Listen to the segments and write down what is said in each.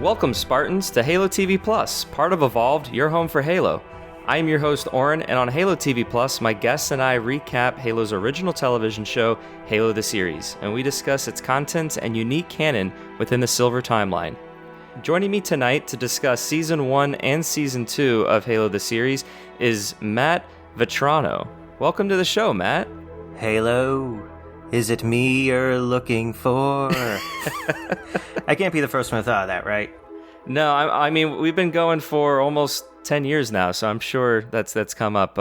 Welcome, Spartans, to Halo TV Plus, part of Evolved, your home for Halo. I am your host, Oren, and on Halo TV Plus, my guests and I recap Halo's original television show, Halo the Series, and we discuss its contents and unique canon within the Silver Timeline. Joining me tonight to discuss Season 1 and Season 2 of Halo the Series is Matt Vetrano. Welcome to the show, Matt. Halo, is it me you're looking for? I can't be the first one who thought of that, right? No, I mean, we've been going for almost 10 years now, so I'm sure that's come up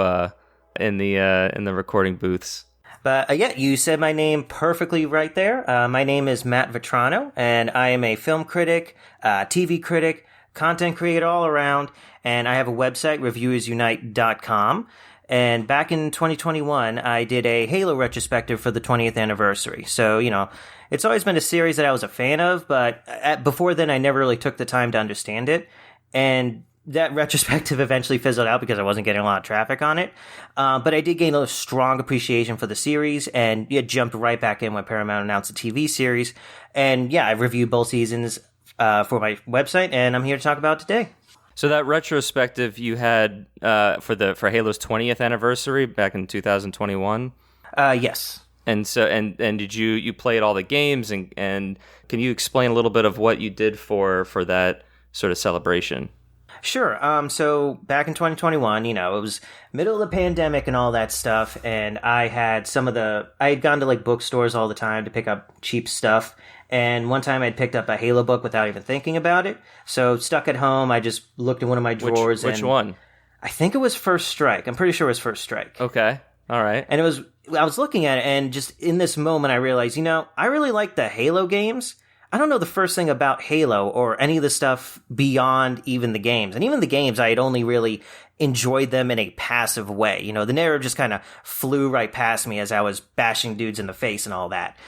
in the recording booths. But yeah, you said my name perfectly right there. My name is Matt Vetrano, and I am a film critic, TV critic, content creator all around, and I have a website, reviewersunite.com. And back in 2021, I did a Halo retrospective for the 20th anniversary. So, you know, it's always been a series that I was a fan of, but before then, I never really took the time to understand it. And that retrospective eventually fizzled out because I wasn't getting a lot of traffic on it. But I did gain a strong appreciation for the series, and it jumped right back in when Paramount announced the TV series. And yeah, I've reviewed both seasons for my website, and I'm here to talk about it today. So that retrospective you had for Halo's 20th anniversary back in 2021? Yes. And so and did you played all the games and can you explain a little bit of what you did for that sort of celebration? Sure. So back in 2021, you know, it was middle of the pandemic and all that stuff, and I had gone to like bookstores all the time to pick up cheap stuff. And one time I'd picked up a Halo book without even thinking about it. So stuck at home, I just looked in one of my drawers. Which one? I think it was First Strike. I'm pretty sure it was First Strike. Okay. All right. And I was looking at it, and just in this moment I realized, you know, I really like the Halo games. I don't know the first thing about Halo or any of the stuff beyond even the games. And even the games, I had only really enjoyed them in a passive way. You know, the narrative just kind of flew right past me as I was bashing dudes in the face and all that.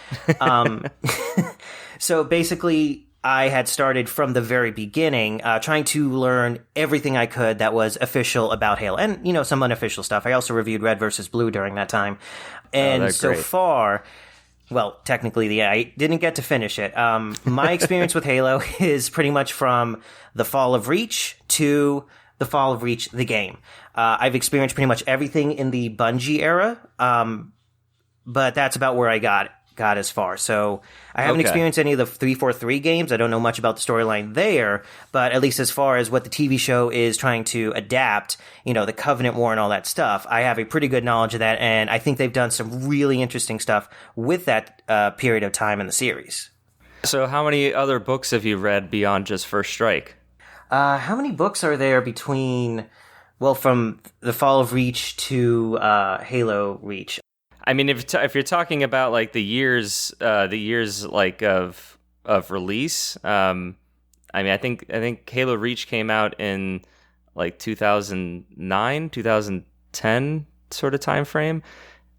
So basically, I had started from the very beginning trying to learn everything I could that was official about Halo. And, you know, some unofficial stuff. I also reviewed Red vs. Blue during that time. And so great. Far... Well, technically, yeah, I didn't get to finish it. My experience with Halo is pretty much from the Fall of Reach to the Fall of Reach, the game. I've experienced pretty much everything in the Bungie era, but that's about where I got as far. So I haven't experienced any of the 343 games. I don't know much about the storyline there, but at least as far as what the TV show is trying to adapt, you know, the Covenant War and all that stuff, I have a pretty good knowledge of that, and I think they've done some really interesting stuff with that period of time in the series. So how many other books have you read beyond just First Strike? How many books are there between, well, from the Fall of Reach to Halo Reach? I mean, if you're talking about like the years like of release, I mean, I think Halo Reach came out in like 2009, 2010 sort of time frame.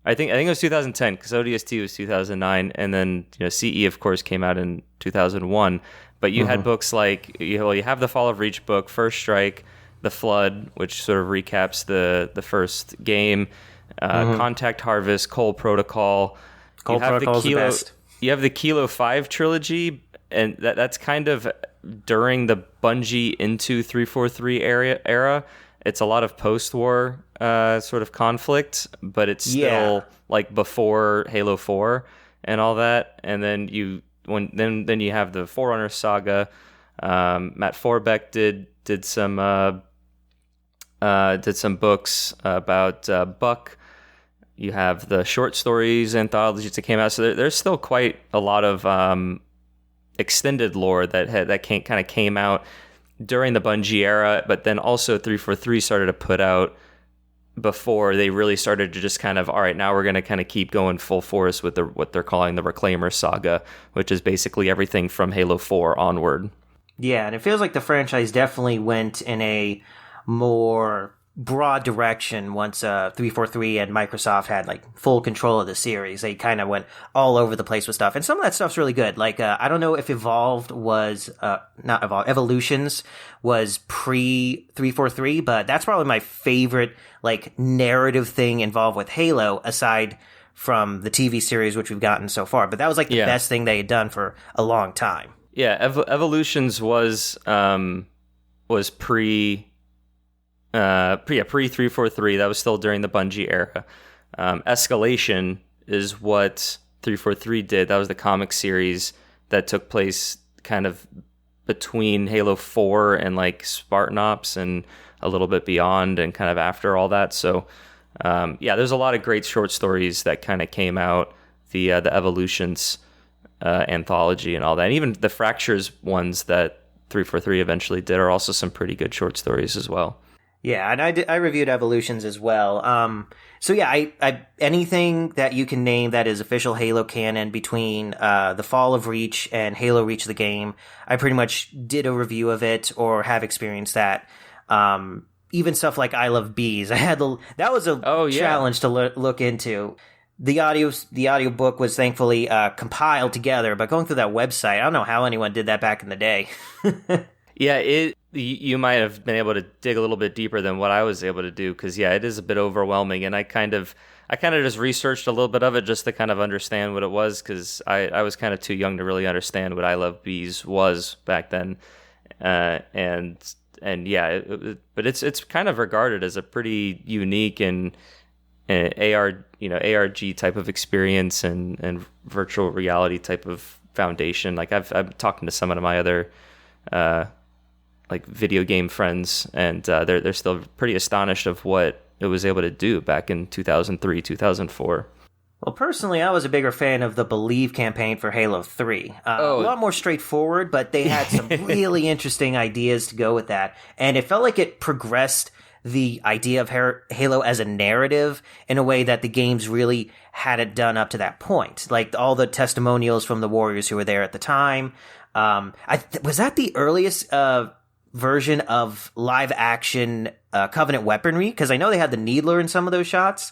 I think it was 2010 because ODST was 2009, and then, you know, CE of course came out in 2001. But you had books like you have the Fall of Reach book, First Strike, The Flood, which sort of recaps the first game. Contact Harvest, Cole Protocol. Cole Protocol is the best. You have the Kilo 5 trilogy, and that's kind of during the Bungie into 343 era. It's a lot of post-war sort of conflict, but it's still like before Halo 4 and all that. And then you have the Forerunner saga. Matt Forbeck did some books about Buck. You have the short stories anthologies that came out, so there's still quite a lot of extended lore that kind of came out during the Bungie era, but then also 343 started to put out before they really started to just kind of, all right, now we're going to kind of keep going full force with what they're calling the Reclaimer saga, which is basically everything from Halo 4 onward. Yeah, and it feels like the franchise definitely went in a more broad direction once 343 and Microsoft had like full control of the series. They kind of went all over the place with stuff, and some of that stuff's really good. Like I don't know if Evolutions was pre 343, but that's probably my favorite like narrative thing involved with Halo, aside from the TV series which we've gotten so far. But that was like the best thing they had done for a long time. Yeah, Evolutions was pre 343. That was still during the Bungie era. Escalation is what 343 did. That was the comic series that took place kind of between Halo 4 and like Spartan Ops and a little bit beyond and kind of after all that. So yeah, there's a lot of great short stories that kind of came out, the Evolutions anthology and all that. And even the Fractures ones that 343 eventually did are also some pretty good short stories as well. Yeah, and I reviewed Evolutions as well. So yeah, I anything that you can name that is official Halo canon between the Fall of Reach and Halo Reach the game, I pretty much did a review of it or have experienced that. Even stuff like I Love Bees, that was a challenge to look into. The audio book was thankfully compiled together, but going through that website, I don't know how anyone did that back in the day. Yeah, you might have been able to dig a little bit deeper than what I was able to do, because yeah, it is a bit overwhelming, and I kind of just researched a little bit of it just to kind of understand what it was, because I was kind of too young to really understand what I Love Bees was back then, and yeah, but it's kind of regarded as a pretty unique and ARG type of experience and virtual reality type of foundation. Like I'm talking to some of my other like video game friends, and they're still pretty astonished of what it was able to do back in 2003, 2004. Well, personally, I was a bigger fan of the Believe campaign for Halo 3. A lot more straightforward, but they had some really interesting ideas to go with that. And it felt like it progressed the idea of Halo as a narrative in a way that the games really hadn't done up to that point. Like all the testimonials from the warriors who were there at the time. Was that the earliest version of live action Covenant weaponry? Because I know they had the Needler in some of those shots.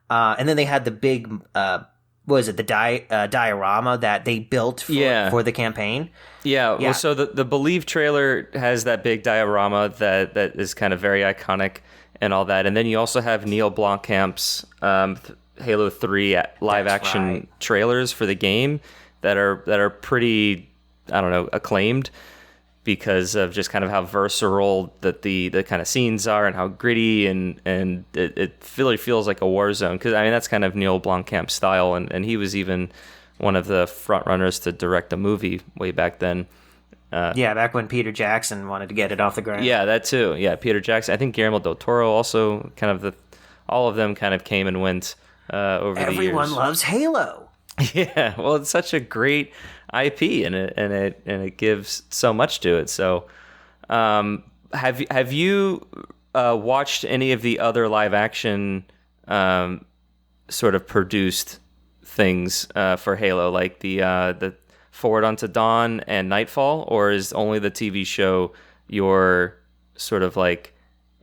And then they had the big, what was it, the diorama that they built for the campaign. Yeah. Well, so the Believe trailer has that big diorama that is kind of very iconic and all that. And then you also have Neil Blomkamp's Halo 3 live action trailers for the game that are pretty, I don't know, acclaimed, because of just kind of how versatile that the kind of scenes are and how gritty and it really feels like a war zone. Because I mean, that's kind of Neil Blomkamp's style, and he was even one of the front runners to direct a movie way back then. Back when Peter Jackson wanted to get it off the ground. Yeah, that too. Yeah, Peter Jackson. I think Guillermo del Toro also kind of all of them kind of came and went over the years. Everyone loves Halo. Yeah, well, it's such a great IP, and it gives so much to it. So, have you watched any of the other live action sort of produced things for Halo, like the Forward Unto Dawn and Nightfall, or is only the TV show your sort of like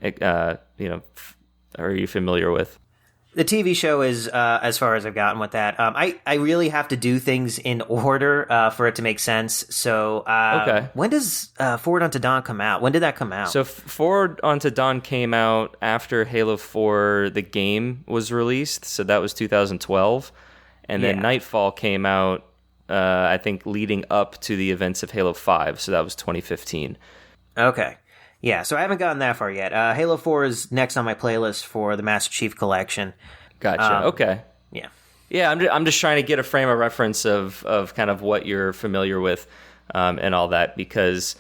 are you familiar with? The TV show is as far as I've gotten with that. I really have to do things in order for it to make sense. So when does Forward Unto Dawn come out? When did that come out? So Forward Unto Dawn came out after Halo 4, the game, was released. So that was 2012. And then Nightfall came out, I think, leading up to the events of Halo 5. So that was 2015. Okay. Yeah, so I haven't gotten that far yet. Halo 4 is next on my playlist for the Master Chief Collection. Gotcha. Okay. Yeah. Yeah, I'm just trying to get a frame of reference of kind of what you're familiar with and all that, because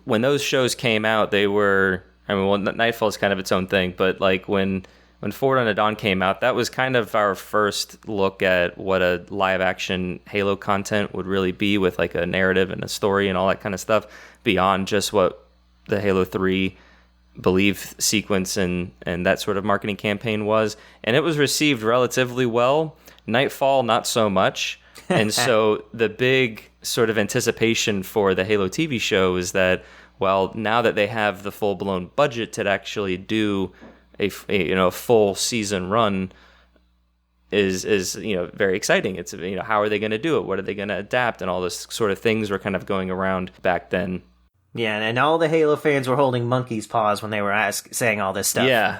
when those shows came out, they were, I mean, well, Nightfall is kind of its own thing, but like when Forward Unto Dawn came out, that was kind of our first look at what a live action Halo content would really be, with like a narrative and a story and all that kind of stuff beyond just what the Halo 3 Believe sequence and that sort of marketing campaign was. And it was received relatively well. Nightfall, not so much. And so the big sort of anticipation for the Halo TV show is that, well, now that they have the full-blown budget to actually do a full season run, is very exciting. It's how are they going to do it? What are they going to adapt? And all this sort of things were kind of going around back then. Yeah, and all the Halo fans were holding monkey's paws when they were saying all this stuff. Yeah,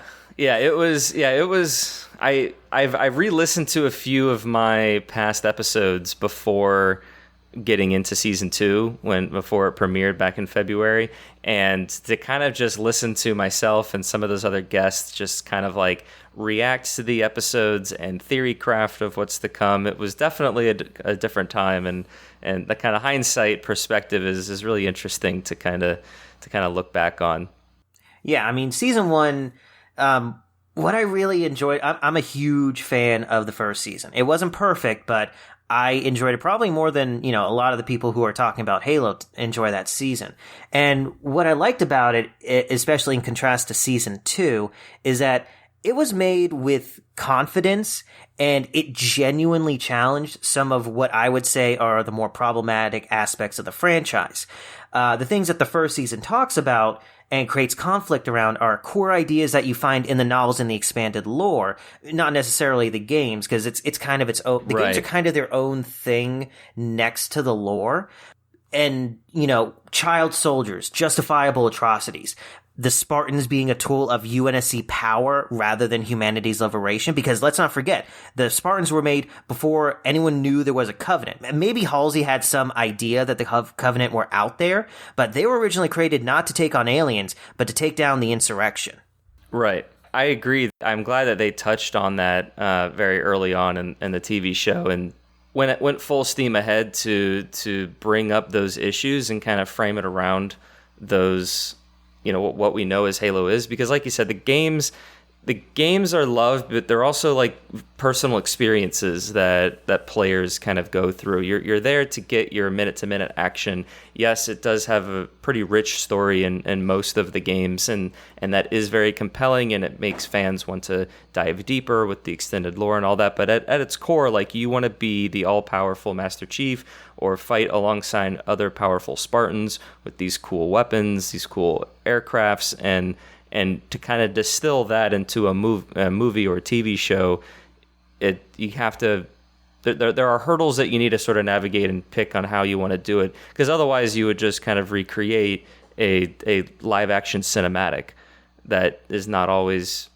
it was. I've re-listened to a few of my past episodes before getting into season 2 before it premiered back in February, and to kind of just listen to myself and some of those other guests just kind of like react to the episodes and theory craft of what's to come. It was definitely a different time, and the kind of hindsight perspective is really interesting to kind of look back on. Yeah, I mean, season 1, what I really enjoyed, I'm a huge fan of the first season. It wasn't perfect, but I enjoyed it probably more than, a lot of the people who are talking about Halo enjoy that season. And what I liked about it, especially in contrast to season 2, is that it was made with confidence, and it genuinely challenged some of what I would say are the more problematic aspects of the franchise. The things that the first season talks about and creates conflict around are core ideas that you find in the novels and the expanded lore, not necessarily the games, because it's kind of its own. The games are kind of their own thing next to the lore. And, child soldiers, justifiable atrocities, the Spartans being a tool of UNSC power rather than humanity's liberation, because let's not forget, the Spartans were made before anyone knew there was a Covenant. And maybe Halsey had some idea that the Covenant were out there, but they were originally created not to take on aliens, but to take down the insurrection. Right. I agree. I'm glad that they touched on that very early on in the TV show, and when it went full steam ahead to bring up those issues and kind of frame it around those, what we know as Halo is, because like you said, the games are loved, but they're also like personal experiences that players kind of go through. You're there to get your minute-to-minute action. Yes, it does have a pretty rich story in most of the games, and that is very compelling, and it makes fans want to dive deeper with the extended lore and all that. But at its core, like, you want to be the all-powerful Master Chief or fight alongside other powerful Spartans with these cool weapons, these cool aircrafts, and to kind of distill that into a movie or a TV show, you have to. There are hurdles that you need to sort of navigate and pick on how you want to do it, because otherwise you would just kind of recreate a live action cinematic that is not always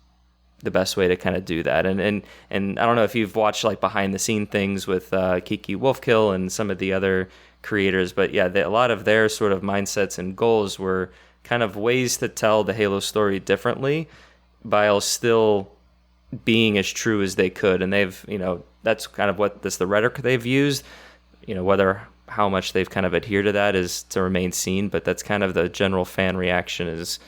the best way to kind of do that. And I don't know if you've watched like behind the scene things with Kiki Wolfkill and some of the other creators, but yeah, a lot of their sort of mindsets and goals were kind of ways to tell the Halo story differently while still being as true as they could. And they've, that's kind of the rhetoric they've used. Whether how much they've kind of adhered to that is to remain seen, but that's kind of the general fan reaction is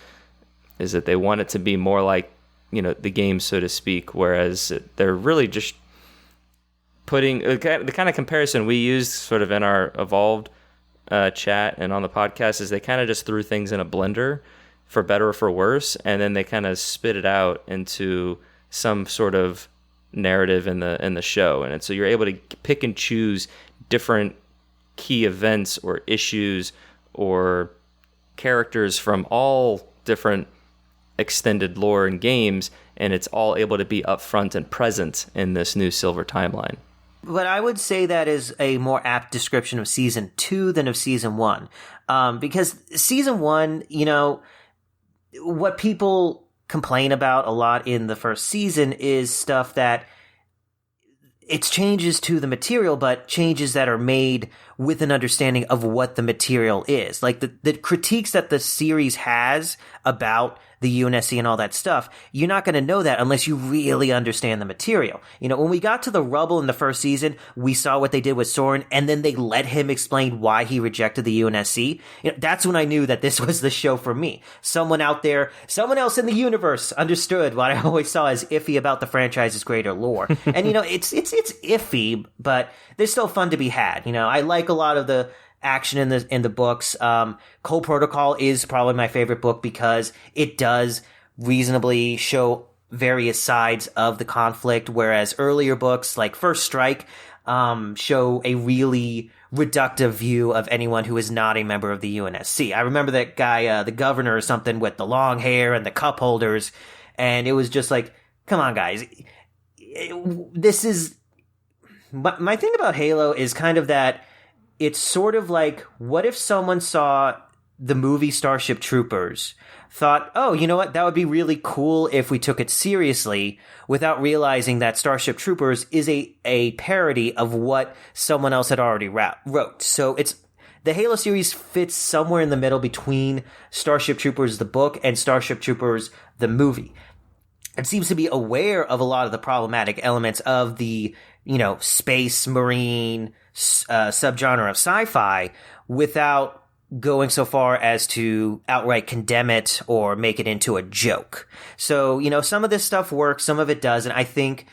that they want it to be more like, the game, so to speak, whereas they're really just putting the kind of comparison we used sort of in our Evolved chat and on the podcast is they kind of just threw things in a blender, for better or for worse, and then they kind of spit it out into some sort of narrative in the show. And so you're able to pick and choose different key events or issues or characters from all different extended lore and games, and it's all able to be upfront and present in this new Silver timeline. But I would say that is a more apt description of season 2 than of season 1. Because season 1, what people complain about a lot in the first season is stuff that it's changes to the material, but changes that are made with an understanding of what the material is. Like the critiques that the series has about the UNSC and all that stuff, you're not going to know that unless you really understand the material. When we got to the rubble in the first season, we saw what they did with Soren, and then they let him explain why he rejected the UNSC. That's when I knew that this was the show for me. Someone out there, someone else in the universe understood what I always saw as iffy about the franchise's greater lore. And, it's iffy, but there's still fun to be had. I like a lot of the action in the books. Cold Protocol is probably my favorite book because it does reasonably show various sides of the conflict, whereas earlier books like First Strike show a really reductive view of anyone who is not a member of the UNSC. I remember that guy, the governor or something, with the long hair and the cup holders, and it was just like, come on, guys. This is... My thing about Halo is kind of that it's sort of like, what if someone saw the movie Starship Troopers, thought, oh, you know what? That would be really cool if we took it seriously, without realizing that Starship Troopers is a parody of what someone else had already wrote. So the Halo series fits somewhere in the middle between Starship Troopers, the book, and Starship Troopers, the movie. It seems to be aware of a lot of the problematic elements of the, space marine subgenre of sci-fi, without going so far as to outright condemn it or make it into a joke. So, some of this stuff works, some of it doesn't. I think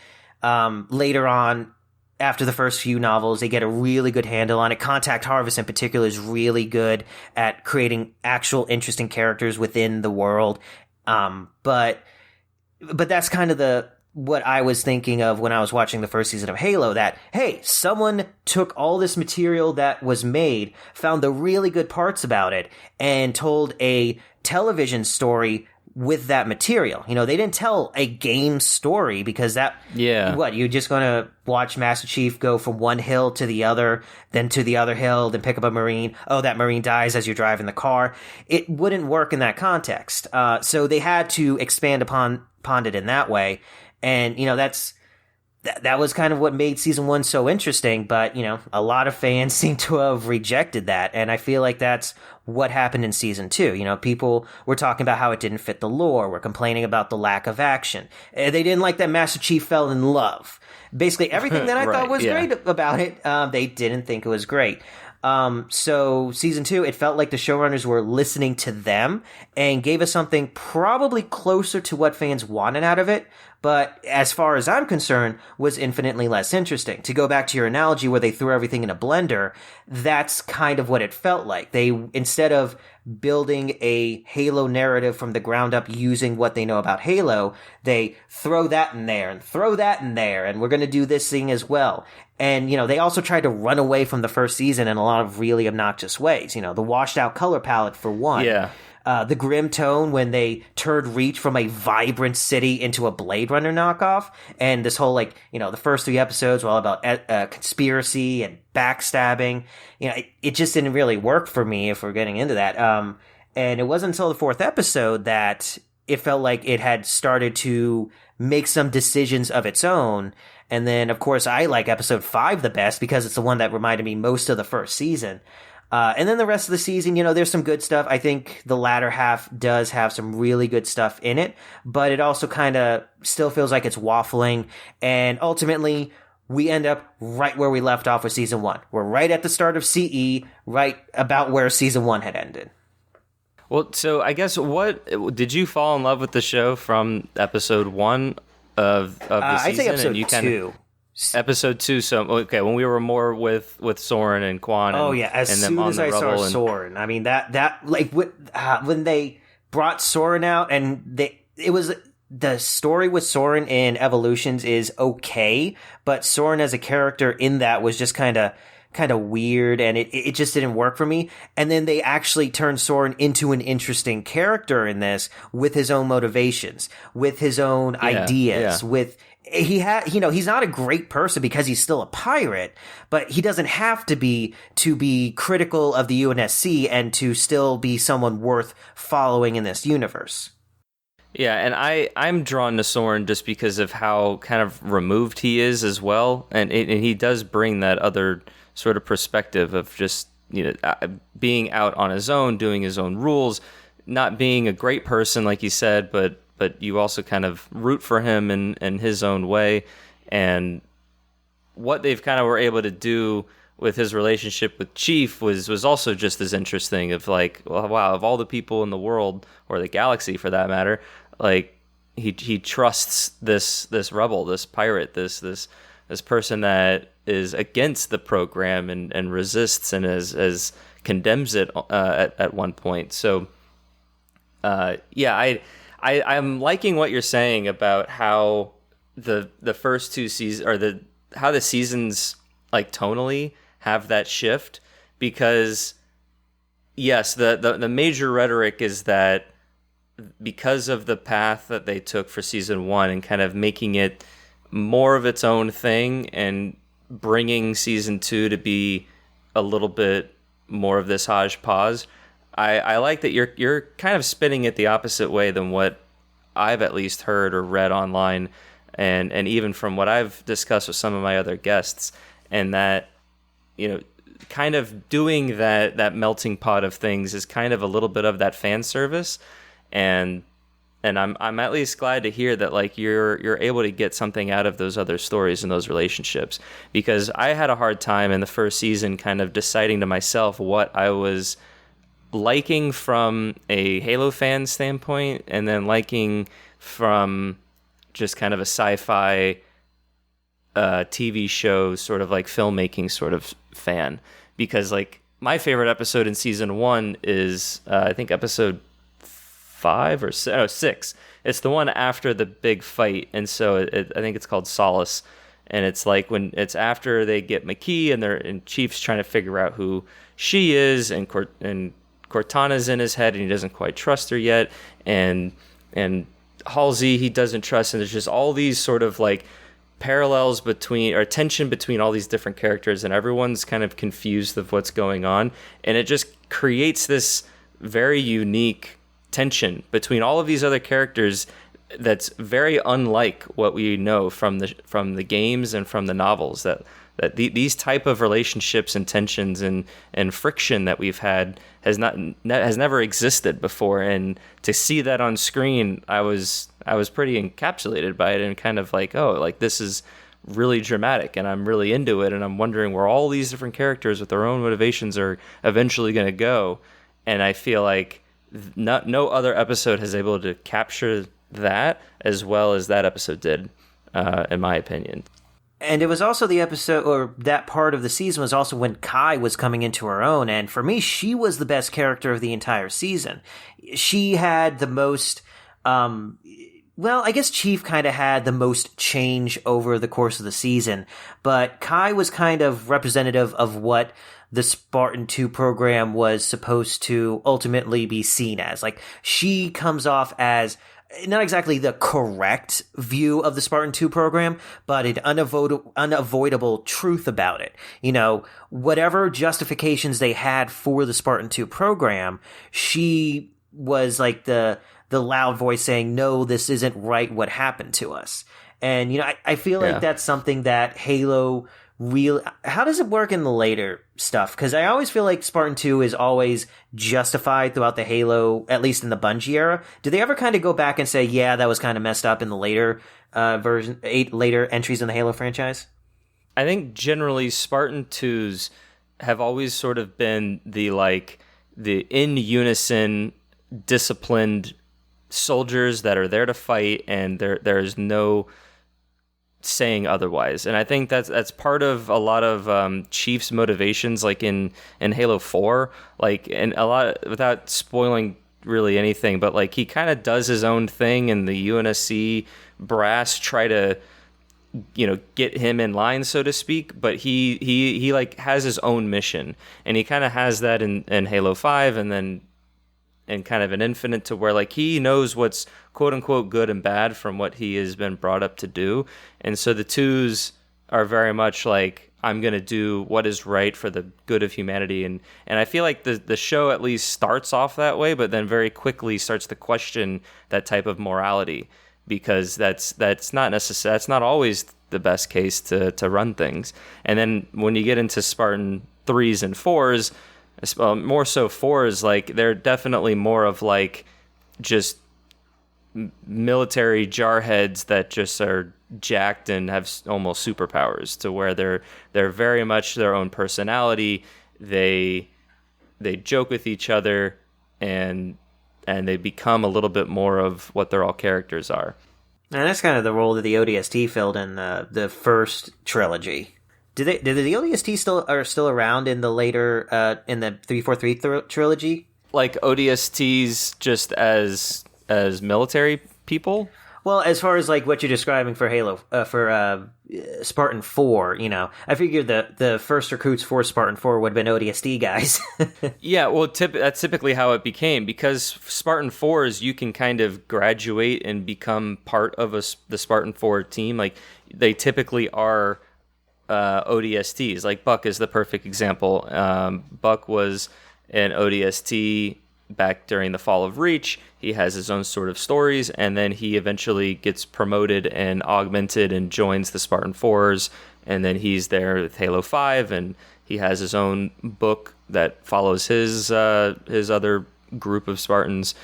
later on, after the first few novels, they get a really good handle on it. Contact Harvest in particular is really good at creating actual interesting characters within the world. But that's kind of what I was thinking of when I was watching the first season of Halo, that, hey, someone took all this material that was made, found the really good parts about it, and told a television story with that material. They didn't tell a game story, because you're just going to watch Master Chief go from one hill to the other, then to the other hill, then pick up a Marine. Oh, that Marine dies as you're driving the car. It wouldn't work in that context. So they had to expand upon it in that way. And, that was kind of what made season 1 so interesting, but, a lot of fans seem to have rejected that, and I feel like that's what happened in season 2. People were talking about how it didn't fit the lore, were complaining about the lack of action. They didn't like that Master Chief fell in love. Basically, everything that I thought was great about it, they didn't think it was great. So season 2, it felt like the showrunners were listening to them and gave us something probably closer to what fans wanted out of it, but as far as I'm concerned, was infinitely less interesting. To go back to your analogy where they threw everything in a blender, that's kind of what it felt like. They, instead of building a Halo narrative from the ground up using what they know about Halo, they throw that in there and throw that in there, and we're going to do this thing as well. And, they also tried to run away from the first season in a lot of really obnoxious ways. The washed out color palette, for one. Yeah. The grim tone when they turned Reach from a vibrant city into a Blade Runner knockoff. And this whole, the first 3 episodes were all about conspiracy and backstabbing. It just didn't really work for me, if we're getting into that. And it wasn't until the 4th episode that it felt like it had started to make some decisions of its own. And then, of course, I like episode 5 the best, because it's the one that reminded me most of the first season. And then the rest of the season, there's some good stuff. I think the latter half does have some really good stuff in it, but it also kind of still feels like it's waffling. And ultimately, we end up right where we left off with season 1. We're right at the start of CE, right about where season 1 had ended. Well, so I guess what did you fall in love with the show from episode 1 of the season? I'd say episode 2. Episode 2. So okay, when we were more with Soren and Quan. As soon as I saw Soren, I mean that when they brought Soren out, and it was the story with Soren in Evolutions is okay, but Soren as a character in that was just kind of weird, and it just didn't work for me. And then they actually turned Soren into an interesting character in this, with his own motivations, with his own ideas, with he's not a great person because he's still a pirate, but he doesn't have to be critical of the UNSC and to still be someone worth following in this universe. Yeah, and I'm drawn to Soren just because of how kind of removed he is as well, and he does bring that other sort of perspective of just being out on his own, doing his own rules, not being a great person like you said, but you also kind of root for him in his own way. And what they've kind of were able to do with his relationship with Chief was also just as interesting, of like, well, wow, of all the people in the world, or the galaxy for that matter, like he trusts this rebel, this pirate, this person that is against the program and resists and as condemns it at one point. So I'm liking what you're saying about how the first 2 seasons, or how the seasons like tonally have that shift, because yes, the major rhetoric is that because of the path that they took for season 1 and kind of making it more of its own thing and bringing season 2 to be a little bit more of this hodgepodge, I like that you're kind of spinning it the opposite way than what I've at least heard or read online, and even from what I've discussed with some of my other guests, and that, you know, kind of doing that melting pot of things is kind of a little bit of that fan service, and I'm at least glad to hear that like you're able to get something out of those other stories and those relationships, because I had a hard time in the first season kind of deciding to myself what I was liking from a Halo fan standpoint, and then liking from just kind of a sci-fi TV show sort of like filmmaking sort of fan. Because like my favorite episode in season 1 is I think episode 5 or 6. It's the one after the big fight, and so I think it's called Solace. And it's like when it's after they get McKee and Chief's trying to figure out who she is, and Cortana's in his head and he doesn't quite trust her yet, and Halsey he doesn't trust, and there's just all these sort of like parallels between, or tension between all these different characters, and everyone's kind of confused of what's going on, and it just creates this very unique tension between all of these other characters that's very unlike what we know from the games and from the novels, that these type of relationships and tensions and friction that we've had has never existed before. And to see that on screen, I was pretty encapsulated by it, and kind of like, oh, like this is really dramatic, and I'm really into it, and I'm wondering where all these different characters with their own motivations are eventually going to go. And I feel like no other episode has able to capture that as well as that episode did, in my opinion. And it was also the episode, or that part of the season was also when Kai was coming into her own. And for me, she was the best character of the entire season. She had the most, well, I guess Chief kind of had the most change over the course of the season. But Kai was kind of representative of what the Spartan 2 program was supposed to ultimately be seen as. Like, she comes off as not exactly the correct view of the Spartan 2 program, but an unavoidable truth about it. You know, whatever justifications they had for the Spartan 2 program, she was like the loud voice saying, no, this isn't right what happened to us. And, you know, I feel like that's something that Halo really... How does it work in the later stuff? Because I always feel like Spartan 2 is always justified throughout the Halo, at least in the Bungie era. Do they ever kind of go back and say, yeah, that was kind of messed up in the later later entries in the Halo franchise? I think generally Spartan 2s have always sort of been the in unison, disciplined soldiers that are there to fight, and there's no saying otherwise. And I think that's part of a lot of Chief's motivations, like in Halo 4, like, and a lot, without spoiling really anything, but like he kind of does his own thing, and the UNSC brass try to, you know, get him in line, so to speak, but he like has his own mission, and he kind of has that in Halo 5, and then in kind of an Infinite, to where like he knows what's quote unquote good and bad from what he has been brought up to do. And so the 2s are very much like, I'm going to do what is right for the good of humanity. And I feel like the show at least starts off that way, but then very quickly starts to question that type of morality, because that's not necessary. That's not always the best case to run things. And then when you get into Spartan 3s and 4s, more so 4s, like they're definitely more of like just military jarheads that just are jacked and have almost superpowers, to where they're very much their own personality. They joke with each other, and they become a little bit more of what their all characters are. And that's kind of the role that the ODST filled in the first trilogy. Did the ODST still around in the later in the 343 trilogy? Like ODSTs just as military people? Well, as far as like what you're describing for Halo, for Spartan 4, you know, I figured the first recruits for Spartan 4 would have been ODST guys. Yeah, well, that's typically how it became, because Spartan 4s, you can kind of graduate and become part of the Spartan 4 team. Like, they typically are ODSTs. Like, Buck is the perfect example. Buck was in ODST back during the fall of Reach. He has his own sort of stories, and then he eventually gets promoted and augmented and joins the Spartan 4s, and then he's there with Halo 5, and he has his own book that follows his other group of Spartans.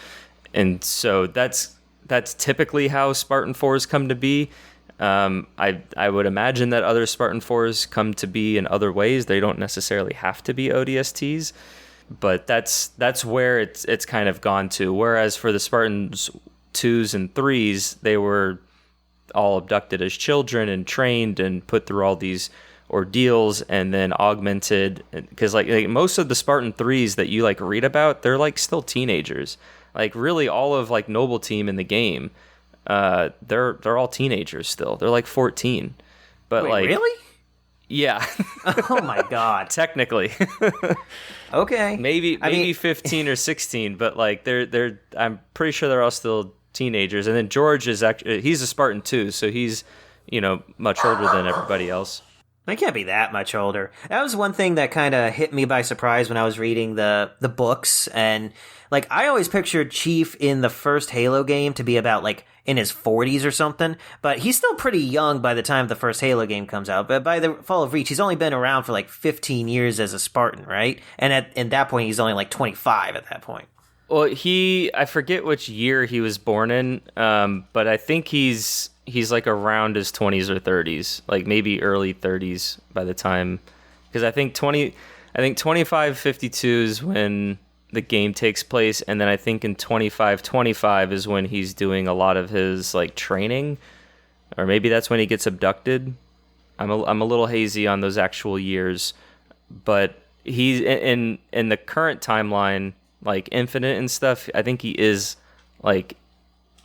And so that's typically how Spartan 4s come to be. I would imagine that other Spartan 4s come to be in other ways. They don't necessarily have to be ODSTs, but that's where it's kind of gone to. Whereas for the Spartans 2s and 3s, they were all abducted as children and trained and put through all these ordeals and then augmented, because like most of the Spartan 3s that you like read about, they're like still teenagers. Like really all of like Noble Team in the game, they're all teenagers still. They're like 14. But Wait, like really? Yeah. Oh my god. Technically. Okay. Maybe 15 or 16, but like they're I'm pretty sure they're all still teenagers. And then George is actually, he's a Spartan too, so he's, much older than everybody else. They can't be that much older. That was one thing that kind of hit me by surprise when I was reading the books. And like, I always pictured Chief in the first Halo game to be about like in his 40s or something, but he's still pretty young by the time the first Halo game comes out. But by the Fall of Reach, he's only been around for like 15 years as a Spartan, right? And at that point, he's only like 25 at that point. Well, I forget which year he was born in, but I think he's like around his 20s or 30s, like maybe early 30s by the time, because I think 2552 is when the game takes place, and then I think in 2525 is when he's doing a lot of his like training, or maybe that's when he gets abducted. I'm a little hazy on those actual years, but he's in the current timeline, like Infinite and stuff. I think he is like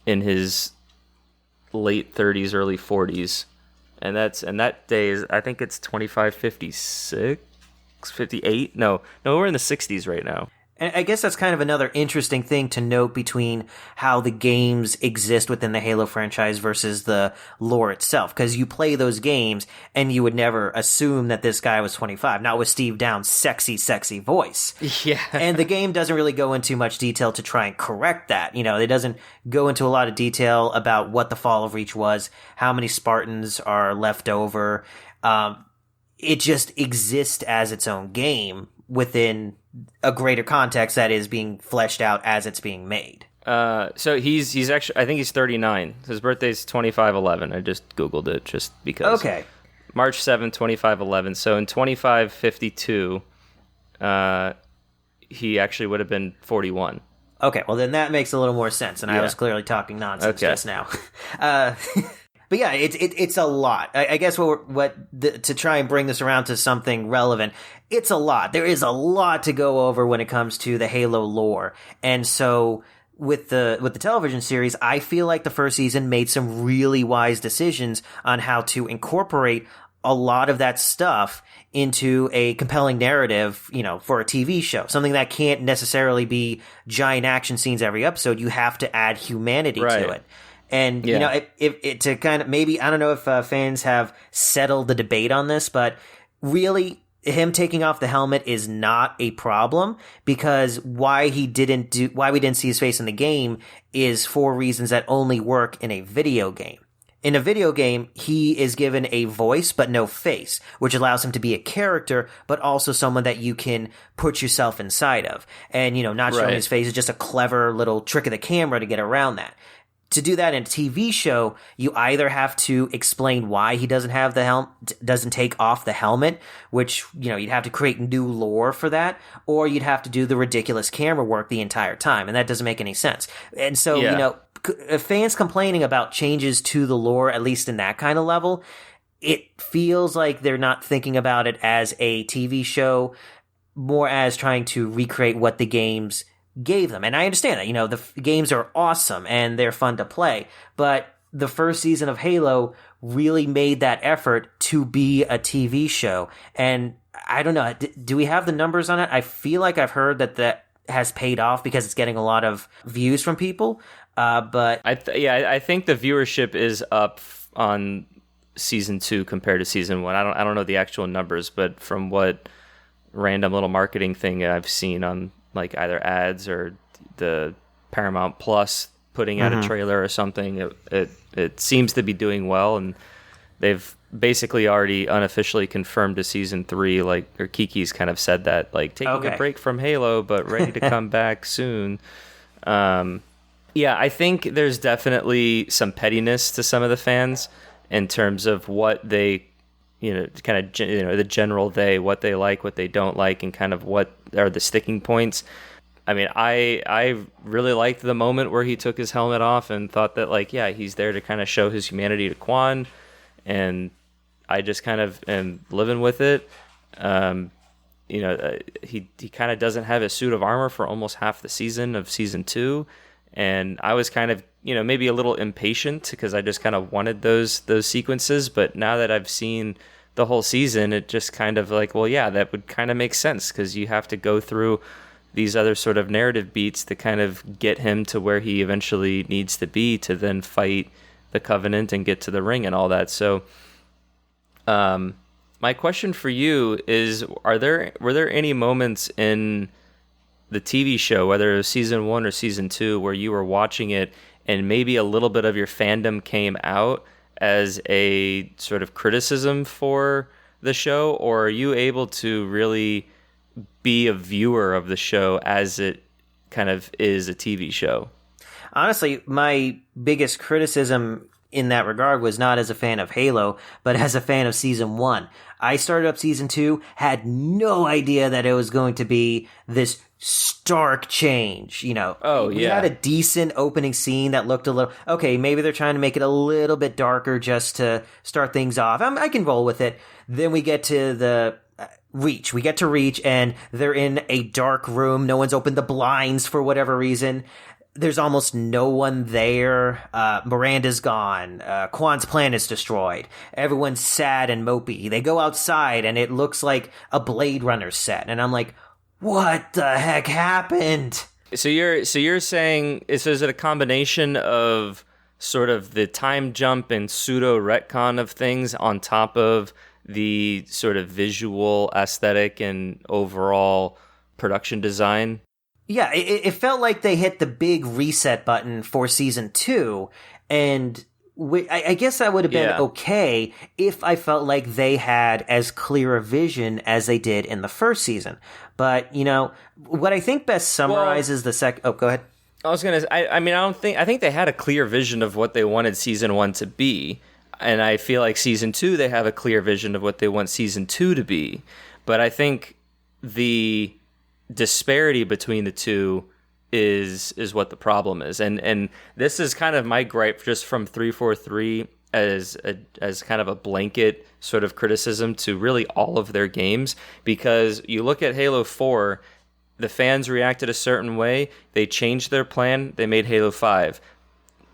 in his late 30s, early 40s, and that day is, I think it's 2556, 58. No, we're in the 60s right now. And I guess that's kind of another interesting thing to note between how the games exist within the Halo franchise versus the lore itself. Because you play those games and you would never assume that this guy was 25, not with Steve Downes' sexy, sexy voice. Yeah. And the game doesn't really go into much detail to try and correct that. It doesn't go into a lot of detail about what the Fall of Reach was, how many Spartans are left over. It just exists as its own game within a greater context that is being fleshed out as it's being made. So he's actually, I think he's 39. His birthday's 2511. I just Googled it just because. Okay. March 7th, 2511. So in 2552, he actually would have been 41. Okay, well then that makes a little more sense, and I was clearly talking nonsense just now. But yeah, it's a lot. I guess to try and bring this around to something relevant, it's a lot. There is a lot to go over when it comes to the Halo lore, and so with the television series, I feel like the first season made some really wise decisions on how to incorporate a lot of that stuff into a compelling narrative, for a TV show. Something that can't necessarily be giant action scenes every episode. You have to add humanity to it. And, if to kind of, maybe, I don't know if fans have settled the debate on this, but really, him taking off the helmet is not a problem, because why we didn't see his face in the game is for reasons that only work in a video game. In a video game, he is given a voice but no face, which allows him to be a character, but also someone that you can put yourself inside of. And, not showing his face is just a clever little trick of the camera to get around that. To do that in a TV show, you either have to explain why he doesn't have doesn't take off the helmet, which, you'd have to create new lore for that, or you'd have to do the ridiculous camera work the entire time, and that doesn't make any sense. And so, fans complaining about changes to the lore, at least in that kind of level, it feels like they're not thinking about it as a TV show, more as trying to recreate what the games gave them. And I understand that, the games are awesome and they're fun to play, but the first season of Halo really made that effort to be a TV show. And I don't know, do we have the numbers on it? I feel like I've heard that has paid off because it's getting a lot of views from people. But I think the viewership is up on season 2 compared to season 1. I don't know the actual numbers, but from what random little marketing thing I've seen on like either ads or the Paramount Plus putting out a trailer or something. It seems to be doing well, and they've basically already unofficially confirmed to season 3, like, or Kiki's kind of said that, like, taking a break from Halo, but ready to come back soon. Yeah, I think there's definitely some pettiness to some of the fans in terms of what they, kind of, the general what they like, what they don't like, and kind of what are the sticking points. I mean, I really liked the moment where he took his helmet off and thought that, like, yeah, he's there to kind of show his humanity to Quan, and I just kind of am living with it. He kind of doesn't have a suit of armor for almost half the season of season 2, and I was kind of, maybe a little impatient because I just kind of wanted those sequences. But now that I've seen the whole season, it just kind of like, well, yeah, that would kind of make sense, because you have to go through these other sort of narrative beats to kind of get him to where he eventually needs to be to then fight the Covenant and get to the ring and all that. So, my question for you is, were there any moments in the TV show, whether it was season 1 or season 2, where you were watching it and maybe a little bit of your fandom came out as a sort of criticism for the show, or are you able to really be a viewer of the show as it kind of is a TV show? Honestly, my biggest criticism in that regard was not as a fan of Halo, but as a fan of season 1. I started up season 2, had no idea that it was going to be this stark change, We had a decent opening scene that looked a little, okay, maybe they're trying to make it a little bit darker just to start things off. I can roll with it. Then we get to the Reach. We get to Reach, and they're in a dark room. No one's opened the blinds for whatever reason. There's almost no one there. Miranda's gone. Quan's plan is destroyed. Everyone's sad and mopey. They go outside, and it looks like a Blade Runner set. And I'm like, what the heck happened? So you're saying, is it a combination of sort of the time jump and pseudo retcon of things on top of the sort of visual aesthetic and overall production design? Yeah, it felt like they hit the big reset button for season 2, and I guess that would have been okay if I felt like they had as clear a vision as they did in the first season. But, what I think best summarizes the second... Oh, go ahead. I was going to... I think they had a clear vision of what they wanted season 1 to be, and I feel like season 2, they have a clear vision of what they want season 2 to be. But I think the disparity between the two is what the problem is, and this is kind of my gripe just from 343 as kind of a blanket sort of criticism to really all of their games, because you look at Halo 4, the fans reacted a certain way, they changed their plan, they made Halo 5.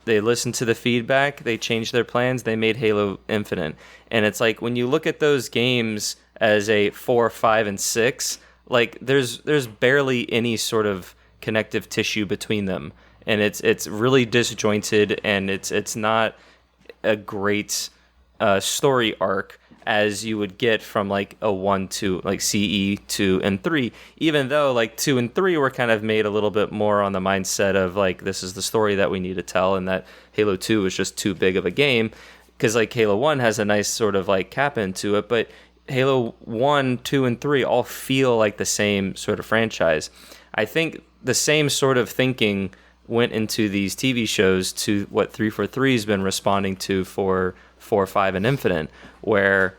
They listened to the feedback, they changed their plans, they made Halo Infinite. And it's like, when you look at those games as a 4, 5, and 6, like there's barely any sort of connective tissue between them, and it's really disjointed, and it's not a great story arc as you would get from like a 1 to like CE 2 and 3, even though like 2 and 3 were kind of made a little bit more on the mindset of like, this is the story that we need to tell, and that Halo 2 was just too big of a game, because like Halo 1 has a nice sort of like cap into it, but Halo 1, 2, and 3 all feel like the same sort of franchise. I think the same sort of thinking went into these TV shows to what 343 has been responding to for 4, 5, and Infinite, where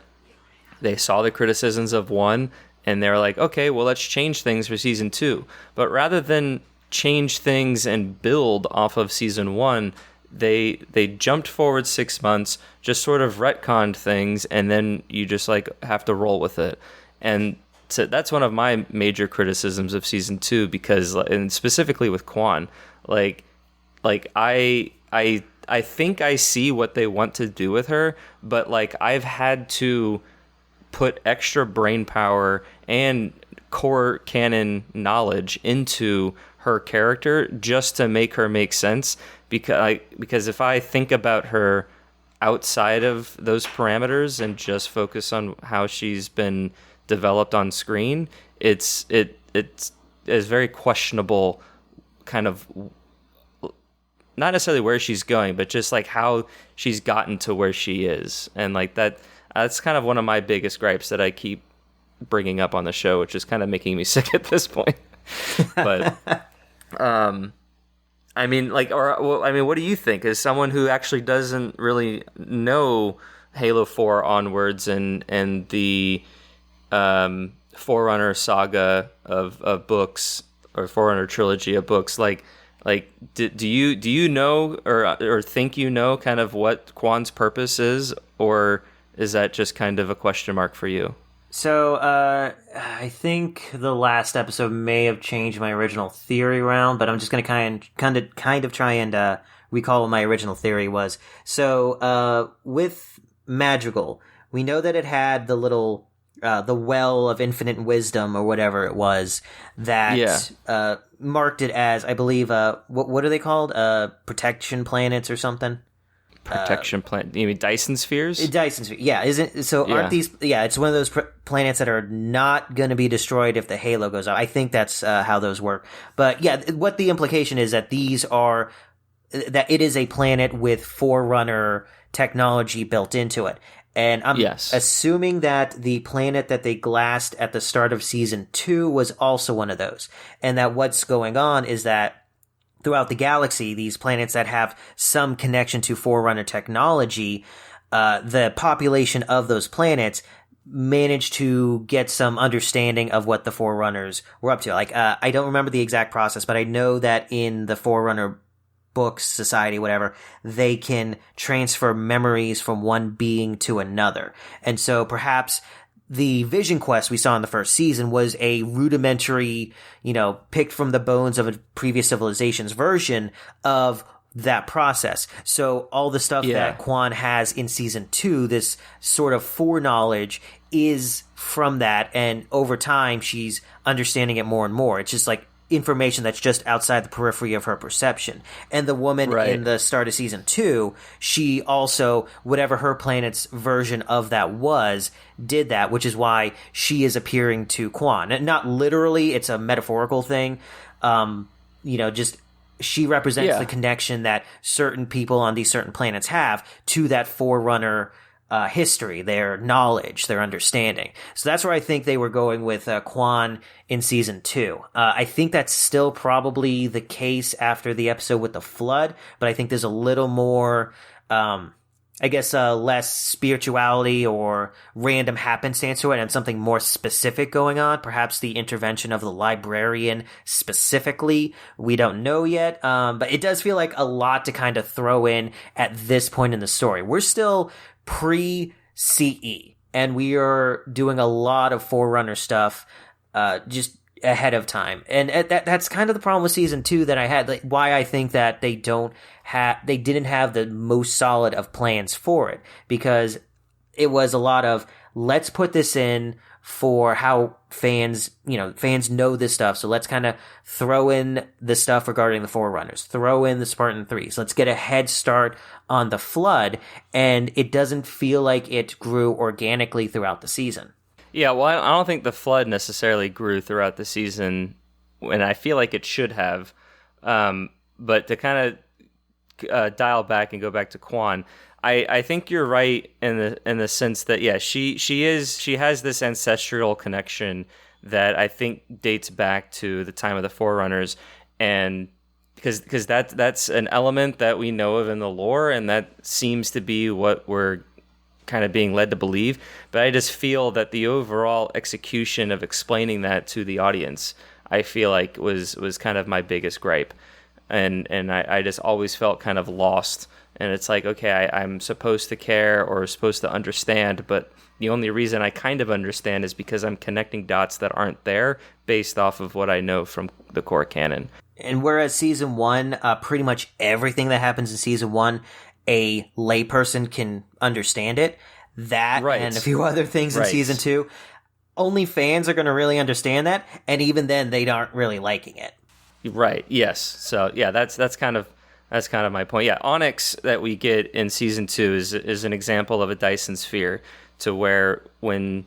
they saw the criticisms of 1, and they're like, okay, well, let's change things for season 2. But rather than change things and build off of season 1, they jumped forward 6 months, just sort of retconned things, and then you just like have to roll with it. And so that's one of my major criticisms of season 2, because, and specifically with Quan, like I think I see what they want to do with her, but like I've had to put extra brain power and core canon knowledge into her character just to make her make sense, because if I think about her outside of those parameters and just focus on how she's been developed on screen, it's very questionable, kind of, not necessarily where she's going, but just like how she's gotten to where she is, and like that's kind of one of my biggest gripes that I keep bringing up on the show, which is kind of making me sick at this point. But I mean, like, what do you think? As someone who actually doesn't really know Halo 4 onwards and the Forerunner saga of books, or Forerunner trilogy of books, like do you know or think you know kind of what Quan's purpose is, or is that just kind of a question mark for you? So, I think the last episode may have changed my original theory around, but I'm just going to kind of try and recall what my original theory was. So, with Madrigal, we know that it had the little the well of infinite wisdom, or whatever it was, that marked it as, I believe, what are they called? Protection planets or something? Protection planet? You mean Dyson spheres? Dyson sphere, yeah. Isn't so? Yeah. Aren't these? Yeah, it's one of those planets that are not going to be destroyed if the halo goes out. I think that's how those work. But yeah, what the implication is that these are that it is a planet with Forerunner technology built into it. And I'm assuming that the planet that they glassed at the start of season 2 was also one of those, and that what's going on is that throughout the galaxy, these planets that have some connection to Forerunner technology, the population of those planets managed to get some understanding of what the Forerunners were up to. Like, I don't remember the exact process, but I know that in the Forerunner books, society, whatever, they can transfer memories from one being to another. And so perhaps the Vision Quest we saw in the first season was a rudimentary, picked from the bones of a previous civilization's version of that process. So all the stuff that Quan has in season 2, this sort of foreknowledge, is from that. And over time, she's understanding it more and more. It's just like information that's just outside the periphery of her perception. And the woman in the start of season 2, she also, whatever her planet's version of that was, did that, which is why she is appearing to Quan. And not literally, it's a metaphorical thing. Just she represents the connection that certain people on these certain planets have to that Forerunner history, their knowledge, their understanding. So that's where I think they were going with Quan in season 2. I think that's still probably the case after the episode with the flood, but I think there's a little more, less spirituality or random happenstance to it, and something more specific going on. Perhaps the intervention of the librarian specifically. We don't know yet, but it does feel like a lot to kind of throw in at this point in the story. We're still pre-CE, and we are doing a lot of Forerunner stuff just ahead of time. And that's kind of the problem with season 2 that I had, like, why I think that they didn't have the most solid of plans for it, because it was a lot of, let's put this in for how fans know this stuff. So let's kind of throw in the stuff regarding the Forerunners, throw in the Spartan 3s. Let's get a head start on the flood. And it doesn't feel like it grew organically throughout the season. Yeah, well, I don't think the flood necessarily grew throughout the season, and I feel like it should have. But to kind of dial back and go back to Quan, I think you're right in the sense that she has this ancestral connection that I think dates back to the time of the Forerunners, and because that's an element that we know of in the lore, and that seems to be what we're kind of being led to believe. But I just feel that the overall execution of explaining that to the audience, I feel like was kind of my biggest gripe, and I just always felt kind of lost. And it's like, okay, I'm supposed to care or supposed to understand, but the only reason I kind of understand is because I'm connecting dots that aren't there based off of what I know from the core canon. And whereas season 1, pretty much everything that happens in season 1, a layperson can understand it. That and a few other things in season 2, only fans are going to really understand that, and even then, they aren't really liking it. Right. Yes. So yeah, that's kind of my point. Yeah, Onyx that we get in season 2 is an example of a Dyson sphere, to where when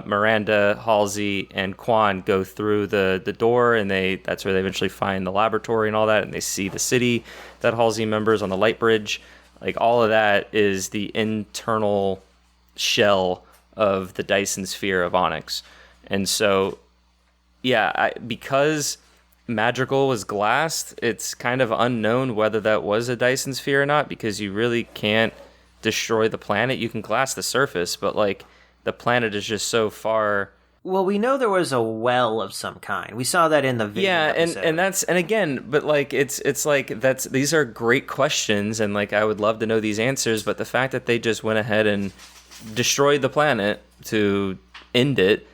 Miranda, Halsey, and Quan go through the door, and that's where they eventually find the laboratory and all that, and they see the city that Halsey members on the light bridge. Like, all of that is the internal shell of the Dyson sphere of Onyx. And so, yeah, because magical was glassed, it's kind of unknown whether that was a Dyson sphere or not, because you really can't destroy the planet. You can glass the surface, but like the planet is just so far. Well, we know there was a well of some kind. We saw that in the video episode. and again, but like it's like these are great questions, and like I would love to know these answers, but the fact that they just went ahead and destroyed the planet to end it,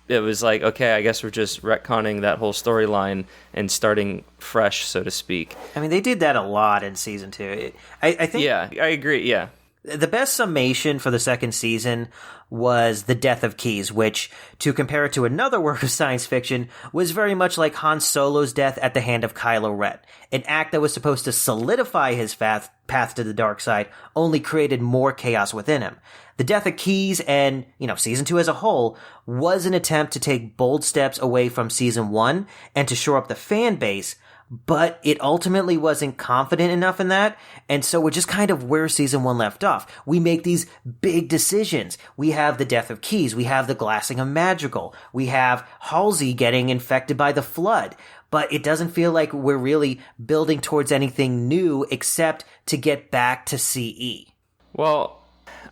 it was like, okay, I guess we're just retconning that whole storyline and starting fresh, so to speak. I mean, they did that a lot in season 2. I think. Yeah, I agree. Yeah. The best summation for the second season was the death of Keyes, which, to compare it to another work of science fiction, was very much like Han Solo's death at the hand of Kylo Ren. An act that was supposed to solidify his path to the dark side only created more chaos within him. The death of Keyes and, season 2 as a whole was an attempt to take bold steps away from season 1 and to shore up the fan base, but it ultimately wasn't confident enough in that, and so we're just kind of where season 1 left off. We make these big decisions. We have the death of Keyes. We have the glassing of Magical. We have Halsey getting infected by the Flood. But it doesn't feel like we're really building towards anything new except to get back to CE. Well,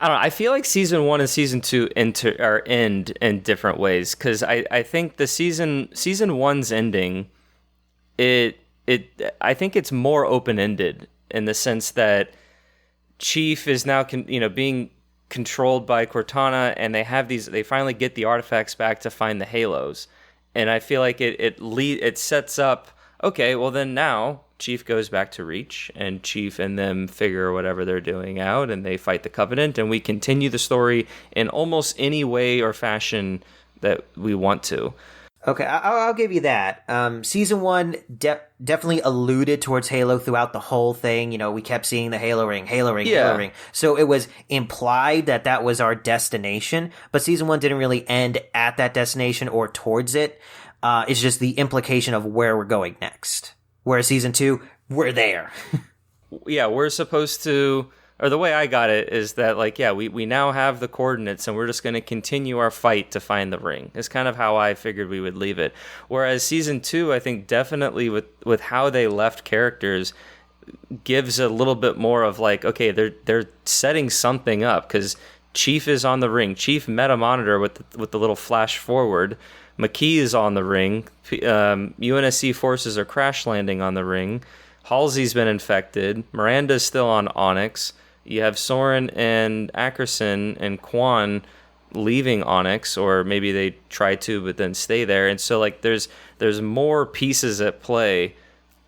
I don't know. I feel like season 1 and season 2 end in different ways, because I think the season 1's ending, I think it's more open-ended in the sense that Chief is now being controlled by Cortana, and they finally get the artifacts back to find the halos, and I feel like it sets up, okay, well then now Chief goes back to Reach, and Chief and them figure whatever they're doing out, and they fight the Covenant, and we continue the story in almost any way or fashion that we want to. Okay, I'll give you that. Season 1 definitely alluded towards Halo throughout the whole thing. We kept seeing the Halo ring, Halo ring. So it was implied that was our destination, but season 1 didn't really end at that destination or towards it. It's just the implication of where we're going next. Whereas season 2, we're there. Yeah, we're supposed to... Or the way I got it is that, like, yeah, we now have the coordinates, and we're just going to continue our fight to find the ring. It's kind of how I figured we would leave it. Whereas season 2, I think definitely with how they left characters, gives a little bit more of like, okay, they're setting something up, because Chief is on the ring. Chief meta monitor with the little flash forward. McKee is on the ring. UNSC forces are crash landing on the ring. Halsey's been infected. Miranda's still on Onyx. You have Soren and Ackerson and Quan leaving Onyx, or maybe they try to but then stay there. And so like there's more pieces at play,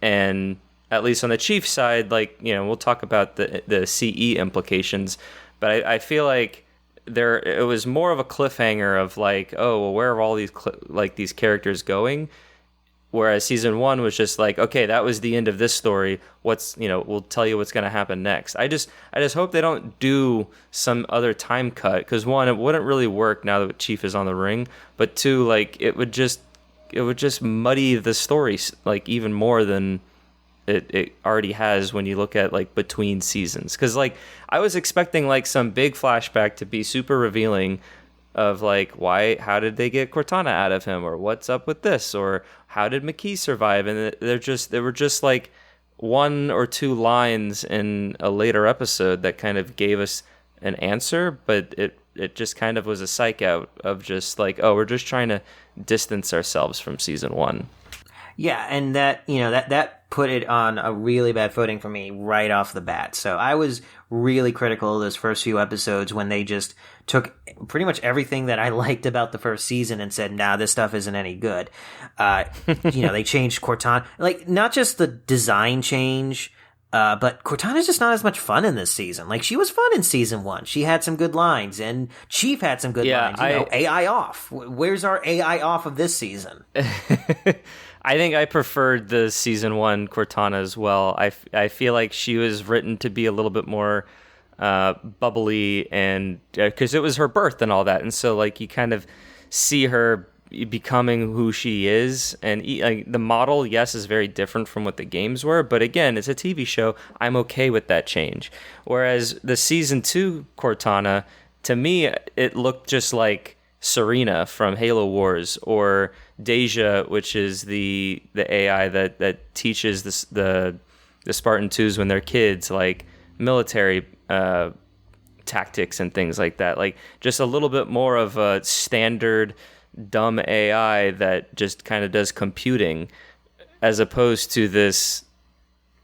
and at least on the Chief side, like, we'll talk about the CE implications, but I feel like it was more of a cliffhanger of like, oh, well, where are all these characters going? Whereas season 1 was just like, okay, that was the end of this story. We'll tell you what's going to happen next. I just hope they don't do some other time cut, because 1, it wouldn't really work now that Chief is on the ring, but 2, like it would just muddy the story like even more than it already has when you look at like between seasons. Because like I was expecting like some big flashback to be super revealing of like, how did they get Cortana out of him, or what's up with this, or how did McKee survive? And they were just like 1 or 2 lines in a later episode that kind of gave us an answer, but it just kind of was a psych out of just like, oh, we're just trying to distance ourselves from season 1. Yeah, and that put it on a really bad footing for me right off the bat. So I was really critical of those first few episodes when they just took pretty much everything that I liked about the first season and said, nah, this stuff isn't any good. They changed Cortana. Like, not just the design change, but Cortana's just not as much fun in this season. Like, she was fun in season 1. She had some good lines, and Chief had some good lines. AI off. Where's our AI off of this season? I think I preferred the season 1 Cortana as well. I feel like she was written to be a little bit more bubbly, and because it was her birth and all that, and so like you kind of see her becoming who she is, and the model, yes, is very different from what the games were, but again, it's a TV show. I'm okay with that change. Whereas the season 2 Cortana, to me, it looked just like Serena from Halo Wars, or Deja, which is the AI that teaches the Spartan 2s when they're kids, like military tactics and things like that. Like just a little bit more of a standard dumb AI that just kind of does computing, as opposed to this.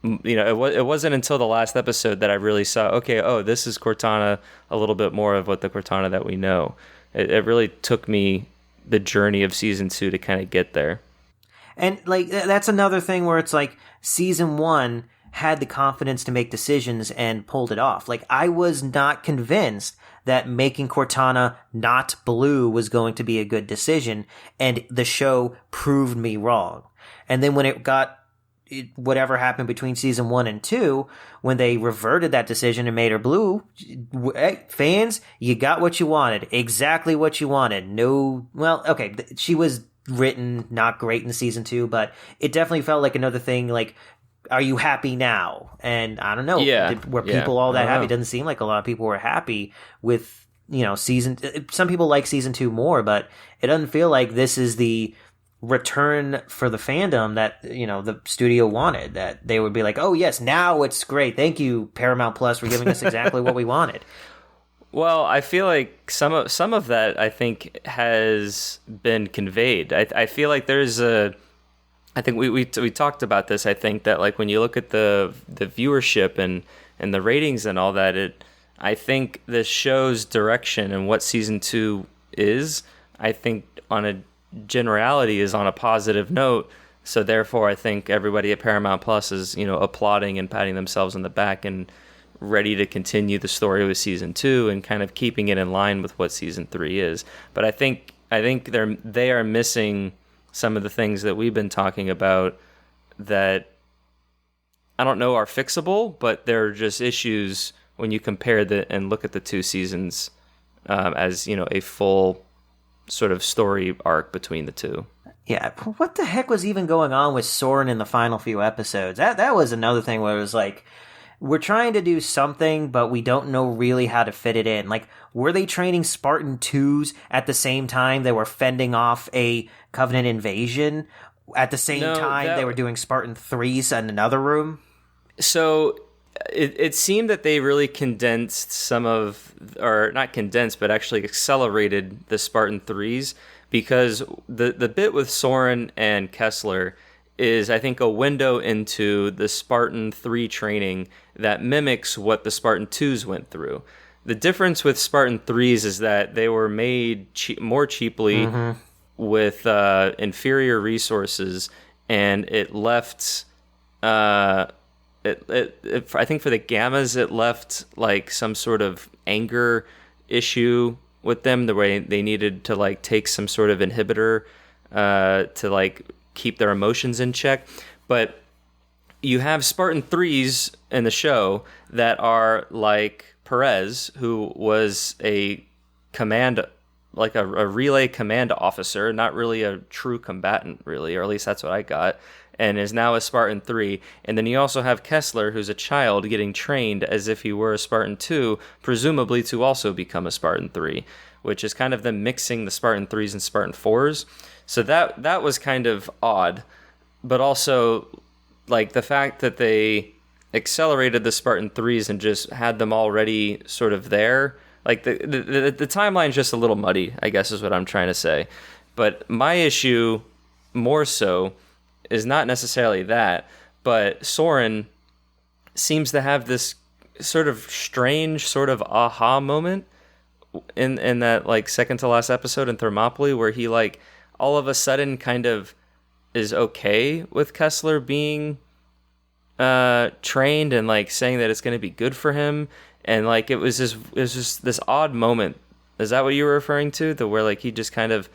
It wasn't until the last episode that I really saw, okay, oh, this is Cortana, a little bit more of what the Cortana that we know. It really took me the journey of season 2 to kind of get there. And like that's another thing where it's like season 1 had the confidence to make decisions and pulled it off. Like I was not convinced that making Cortana not blue was going to be a good decision, and the show proved me wrong. And then when whatever happened between season 1 and 2, when they reverted that decision and made her blue, hey, fans, you got what you wanted. Exactly what you wanted. She was written not great in season 2, but it definitely felt like another thing, like, are you happy now? And I don't know. Were people all that happy? It doesn't seem like a lot of people were happy with, season. Some people like season 2 more, but it doesn't feel like this is the return for the fandom that, the studio wanted. That they would be like, oh yes, now it's great. Thank you, Paramount Plus, for giving us exactly what we wanted. Well, I feel like some of that, I think, has been conveyed. I feel like there's I think we talked about this. I think that like when you look at the viewership and the ratings and all that, I think the show's direction and what season 2 is, I think on a generality is on a positive note. So therefore, I think everybody at Paramount Plus is applauding and patting themselves on the back and ready to continue the story with season 2 and kind of keeping it in line with what season 3 is. But I think they are missing some of the things that we've been talking about that I don't know are fixable, but they're just issues when you compare and look at the 2 seasons as a full sort of story arc between the 2. Yeah, what the heck was even going on with Soren in the final few episodes? That was another thing where it was like, we're trying to do something, but we don't know really how to fit it in. Like, were they training Spartan 2s at the same time they were fending off a Covenant invasion? At the same time they were doing Spartan 3s in another room? So it seemed that they really condensed not condensed, but actually accelerated the Spartan 3s, because the bit with Soren and Kessler is, I think, a window into the Spartan 3 training that mimics what the Spartan 2s went through. The difference with Spartan 3s is that they were made more cheaply with inferior resources, and it left... I think for the Gammas, it left like some sort of anger issue with them, the way they needed to like take some sort of inhibitor to like keep their emotions in check. But you have Spartan 3s in the show that are like Perez, who was a relay command officer, not really a true combatant, really, or at least that's what I got, and is now a Spartan 3. And then you also have Kessler, who's a child getting trained as if he were a Spartan 2, presumably to also become a Spartan 3, which is kind of them mixing the Spartan 3s and Spartan 4s. So that was kind of odd, but also like the fact that they accelerated the Spartan 3s and just had them already sort of there. Like the timeline's just a little muddy, I guess is what I'm trying to say. But my issue more so is not necessarily that, but Soren seems to have this sort of strange sort of aha moment in that like second to last episode in Thermopylae, where he like all of a sudden kind of is okay with Kessler being trained and like saying that it's going to be good for him. And like it was just this odd moment. Is that what you were referring to? Where like he just kind of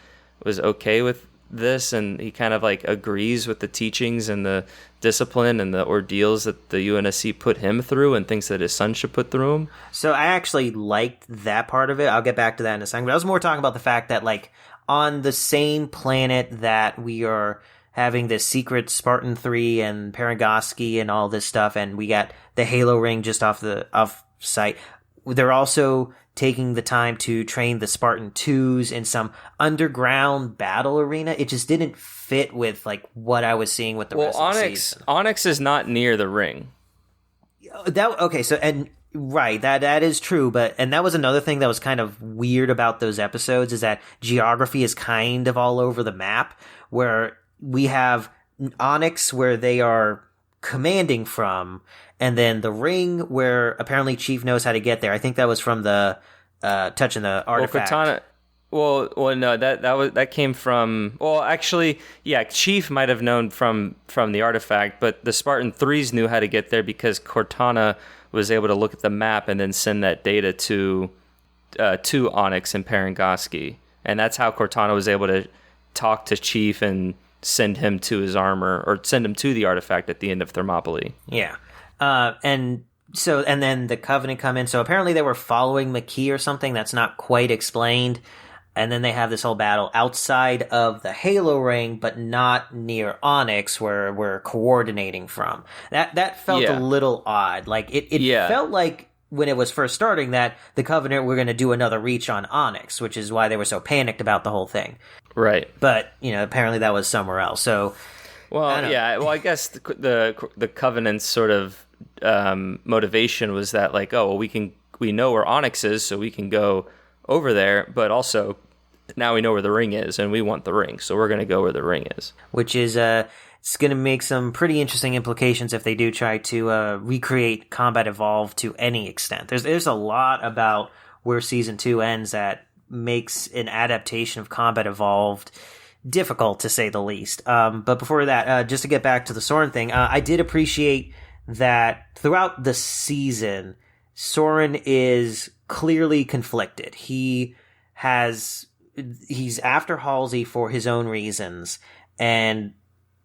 was okay with this, and he kind of like agrees with the teachings and the discipline and the ordeals that the UNSC put him through, and thinks that his son should put through him. So I actually liked that part of it. I'll get back to that in a second. But I was more talking about the fact that, like, on the same planet that we are having this secret Spartan 3 and Parangoski and all this stuff, and we got the Halo ring just off site, they're also taking the time to train the Spartan 2s in some underground battle arena. It just didn't fit with like what I was seeing with the rest of the season. Onyx is not near the ring. That is true, and that was another thing that was kind of weird about those episodes, is that geography is kind of all over the map, where we have Onyx where they are commanding from, and then the ring where apparently Chief knows how to get there. I think that was from the touching the artifact. No, that came from. Well, actually, yeah, Chief might have known from the artifact, but the Spartan 3s knew how to get there because Cortana was able to look at the map and then send that data to Onyx and Parangoski, and that's how Cortana was able to talk to Chief and send him to his armor, or send him to the artifact at the end of Thermopylae. Yeah. And then the Covenant come in. So apparently they were following McKee or something. That's not quite explained. And then they have this whole battle outside of the Halo ring, but not near Onyx, where we're coordinating from. That felt a little odd. Like it felt like when it was first starting that the Covenant were going to do another reach on Onyx, which is why they were so panicked about the whole thing. Right. But, apparently that was somewhere else. So, I guess the Covenant's sort of motivation was that, like, we know where Onyx is, so we can go over there, but also now we know where the ring is, and we want the ring, so we're going to go where the ring is. Which is, it's going to make some pretty interesting implications if they do try to recreate Combat Evolved to any extent. There's a lot about where Season 2 ends that makes an adaptation of Combat Evolved difficult, to say the least. But before that, just to get back to the Soren thing, I did appreciate that throughout the season, Soren is clearly conflicted. He's after Halsey for his own reasons, and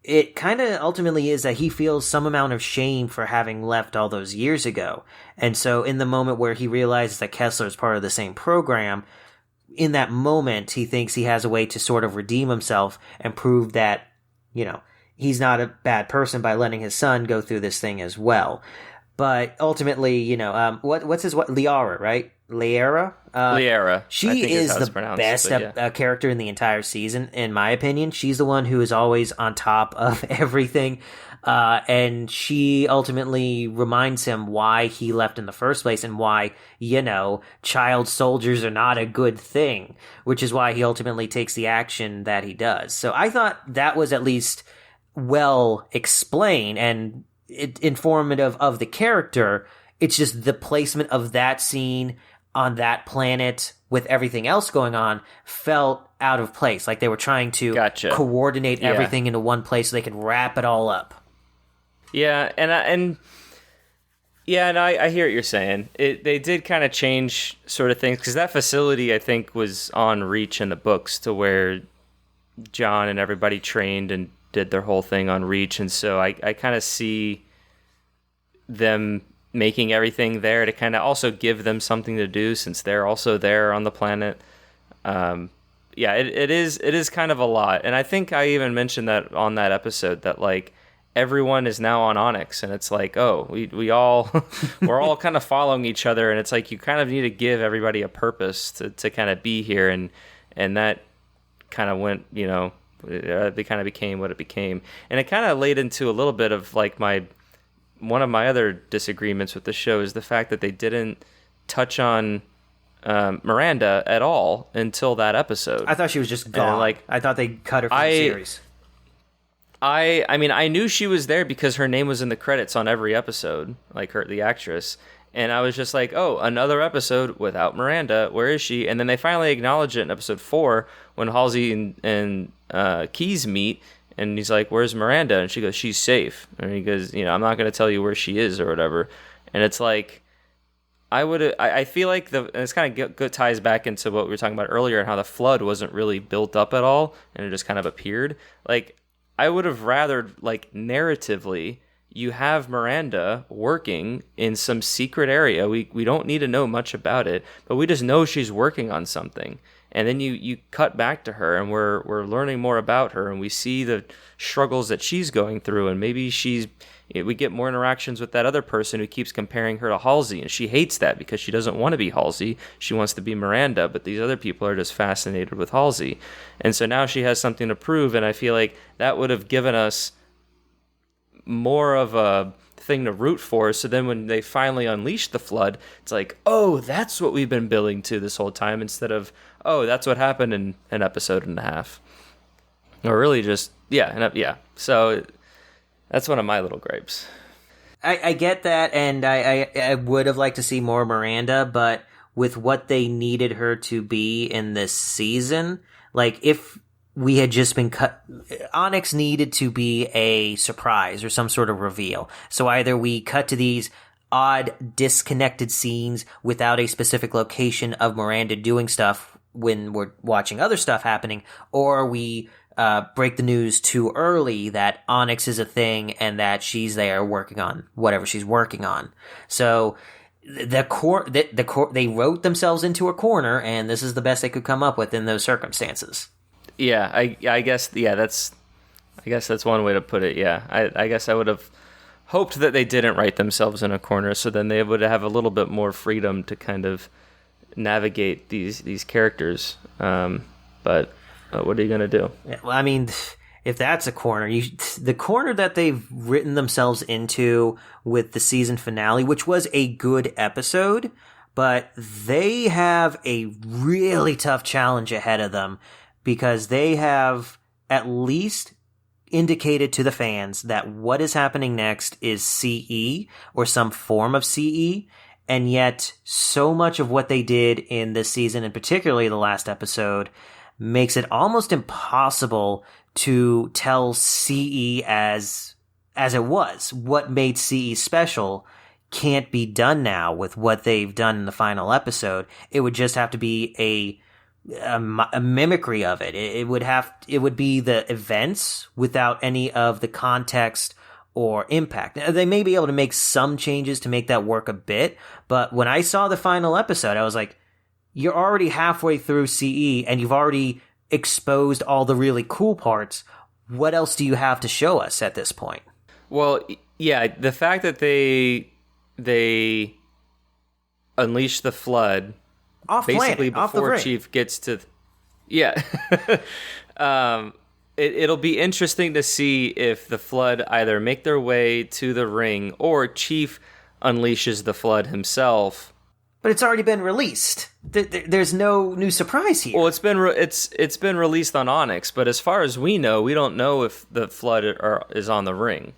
it kind of ultimately is that he feels some amount of shame for having left all those years ago. And so in the moment where he realizes that Kessler is part of the same program, in that moment, he thinks he has a way to sort of redeem himself and prove that, he's not a bad person by letting his son go through this thing as well. But ultimately, Liara, right? Liara? Liara. She is the best character in the entire season, in my opinion. She's the one who is always on top of everything. And she ultimately reminds him why he left in the first place and why, child soldiers are not a good thing, which is why he ultimately takes the action that he does. So I thought that was at least well explained and informative of the character. It's just the placement of that scene on that planet with everything else going on felt out of place. Like they were trying to coordinate everything into one place so they could wrap it all up. Yeah, and I hear what you're saying. They did kind of change sort of things, because that facility, I think, was on Reach in the books, to where John and everybody trained and did their whole thing on Reach, and so I kind of see them making everything there to kind of also give them something to do, since they're also there on the planet. It is kind of a lot, and I think I even mentioned that on that episode, that like everyone is now on Onyx, and it's like, oh, we all we're all kind of following each other, and it's like you kind of need to give everybody a purpose to kind of be here, and that kind of went, it kind of became what it became, and it kind of laid into a little bit of like one of my other disagreements with the show is the fact that they didn't touch on Miranda at all until that episode. I thought she was just gone. I thought they cut her from the series. I mean, I knew she was there because her name was in the credits on every episode, like the actress. And I was just like, oh, another episode without Miranda. Where is she? And then they finally acknowledge it in episode 4 when Halsey and Keyes meet. And he's like, where's Miranda? And she goes, she's safe. And he goes, I'm not going to tell you where she is or whatever. And it's like, I feel like and this kind of good ties back into what we were talking about earlier and how the flood wasn't really built up at all and it just kind of appeared. Like, I would have rather, like, narratively, you have Miranda working in some secret area. We don't need to know much about it, but we just know she's working on something. And then you cut back to her, and we're learning more about her, and we see the struggles that she's going through, and maybe we get more interactions with that other person who keeps comparing her to Halsey, and she hates that because she doesn't want to be Halsey. She wants to be Miranda, but these other people are just fascinated with Halsey. And so now she has something to prove, and I feel like that would have given us more of a thing to root for. So then when they finally unleash the flood, it's like, oh, that's what we've been building to this whole time, instead of, oh, that's what happened in an episode and a half. Or really just, yeah. So that's one of my little gripes. I get that, and I would have liked to see more Miranda, but with what they needed her to be in this season, like, if we had just been cut, Onyx needed to be a surprise or some sort of reveal. So either we cut to these odd, disconnected scenes without a specific location of Miranda doing stuff when we're watching other stuff happening, or we break the news too early that Onyx is a thing and that she's there working on whatever she's working on. So they wrote themselves into a corner, and this is the best they could come up with in those circumstances. Yeah, I guess that's one way to put it. Yeah, I guess I would have hoped that they didn't write themselves in a corner, so then they would have a little bit more freedom to kind of navigate these characters. But what are you gonna do? Yeah, well, I mean, if that's a corner, the corner that they've written themselves into with the season finale, which was a good episode, but they have a really tough challenge ahead of them, because they have at least indicated to the fans that what is happening next is CE or some form of CE, and yet so much of what they did in this season, and particularly the last episode, makes it almost impossible to tell CE as it was. What made CE special can't be done now with what they've done in the final episode. It would just have to be a mimicry of it. It would be the events without any of the context or impact. They may be able to make some changes to make that work a bit, but when I saw the final episode, I was like, you're already halfway through CE and you've already exposed all the really cool parts. What else do you have to show us at this point? Well, yeah, the fact that they unleash the flood off basically planet, before Chief gets to, yeah. It'll be interesting to see if the flood either make their way to the ring or Chief unleashes the flood himself. But it's already been released. There's no new surprise here. Well, it's been released on Onyx, but as far as we know, we don't know if the flood is on the ring.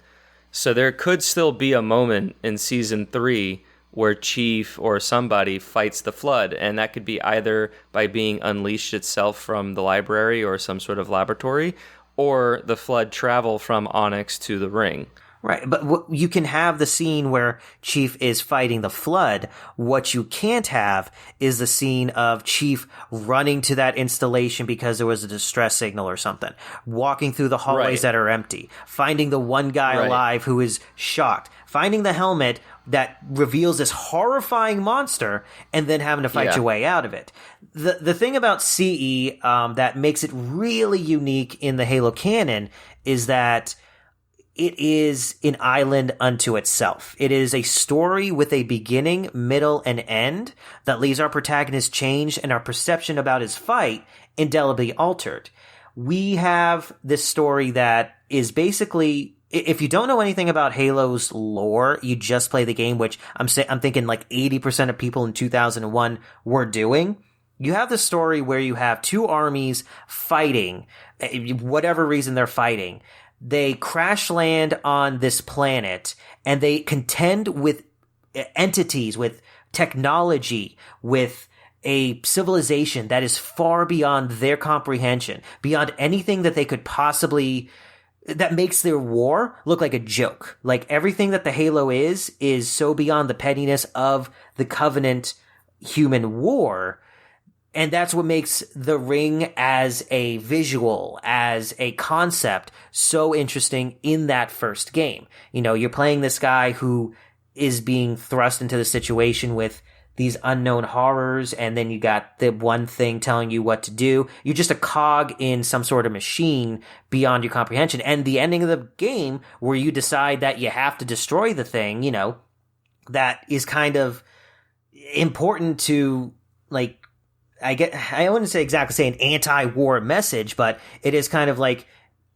So there could still be a moment in season 3 where Chief or somebody fights the flood, and that could be either by being unleashed itself from the library or some sort of laboratory, or the flood travel from Onyx to the ring. Right, but you can have the scene where Chief is fighting the flood. What you can't have is the scene of Chief running to that installation because there was a distress signal or something, walking through the hallways that are empty, finding the one guy alive who is shocked, finding the helmet that reveals this horrifying monster, and then having to fight your way out of it. The thing about CE that makes it really unique in the Halo canon is that it is an island unto itself. It is a story with a beginning, middle, and end that leaves our protagonist changed and our perception about his fight indelibly altered. We have this story that is basically, if you don't know anything about Halo's lore, you just play the game, which I'm thinking like 80% of people in 2001 were doing. You have the story where you have two armies fighting, whatever reason they're fighting. They crash land on this planet and they contend with entities, with technology, with a civilization that is far beyond their comprehension, beyond anything that they could possibly that makes their war look like a joke. Like everything that the Halo is so beyond the pettiness of the Covenant human war. And that's what makes the ring as a visual, as a concept, so interesting in that first game. You know, you're playing this guy who is being thrust into the situation with these unknown horrors, and then you got the one thing telling you what to do. You're just a cog in some sort of machine beyond your comprehension. And the ending of the game, where you decide that you have to destroy the thing, you know, that is kind of important to, like, I wouldn't say exactly say an anti-war message, but it is kind of like,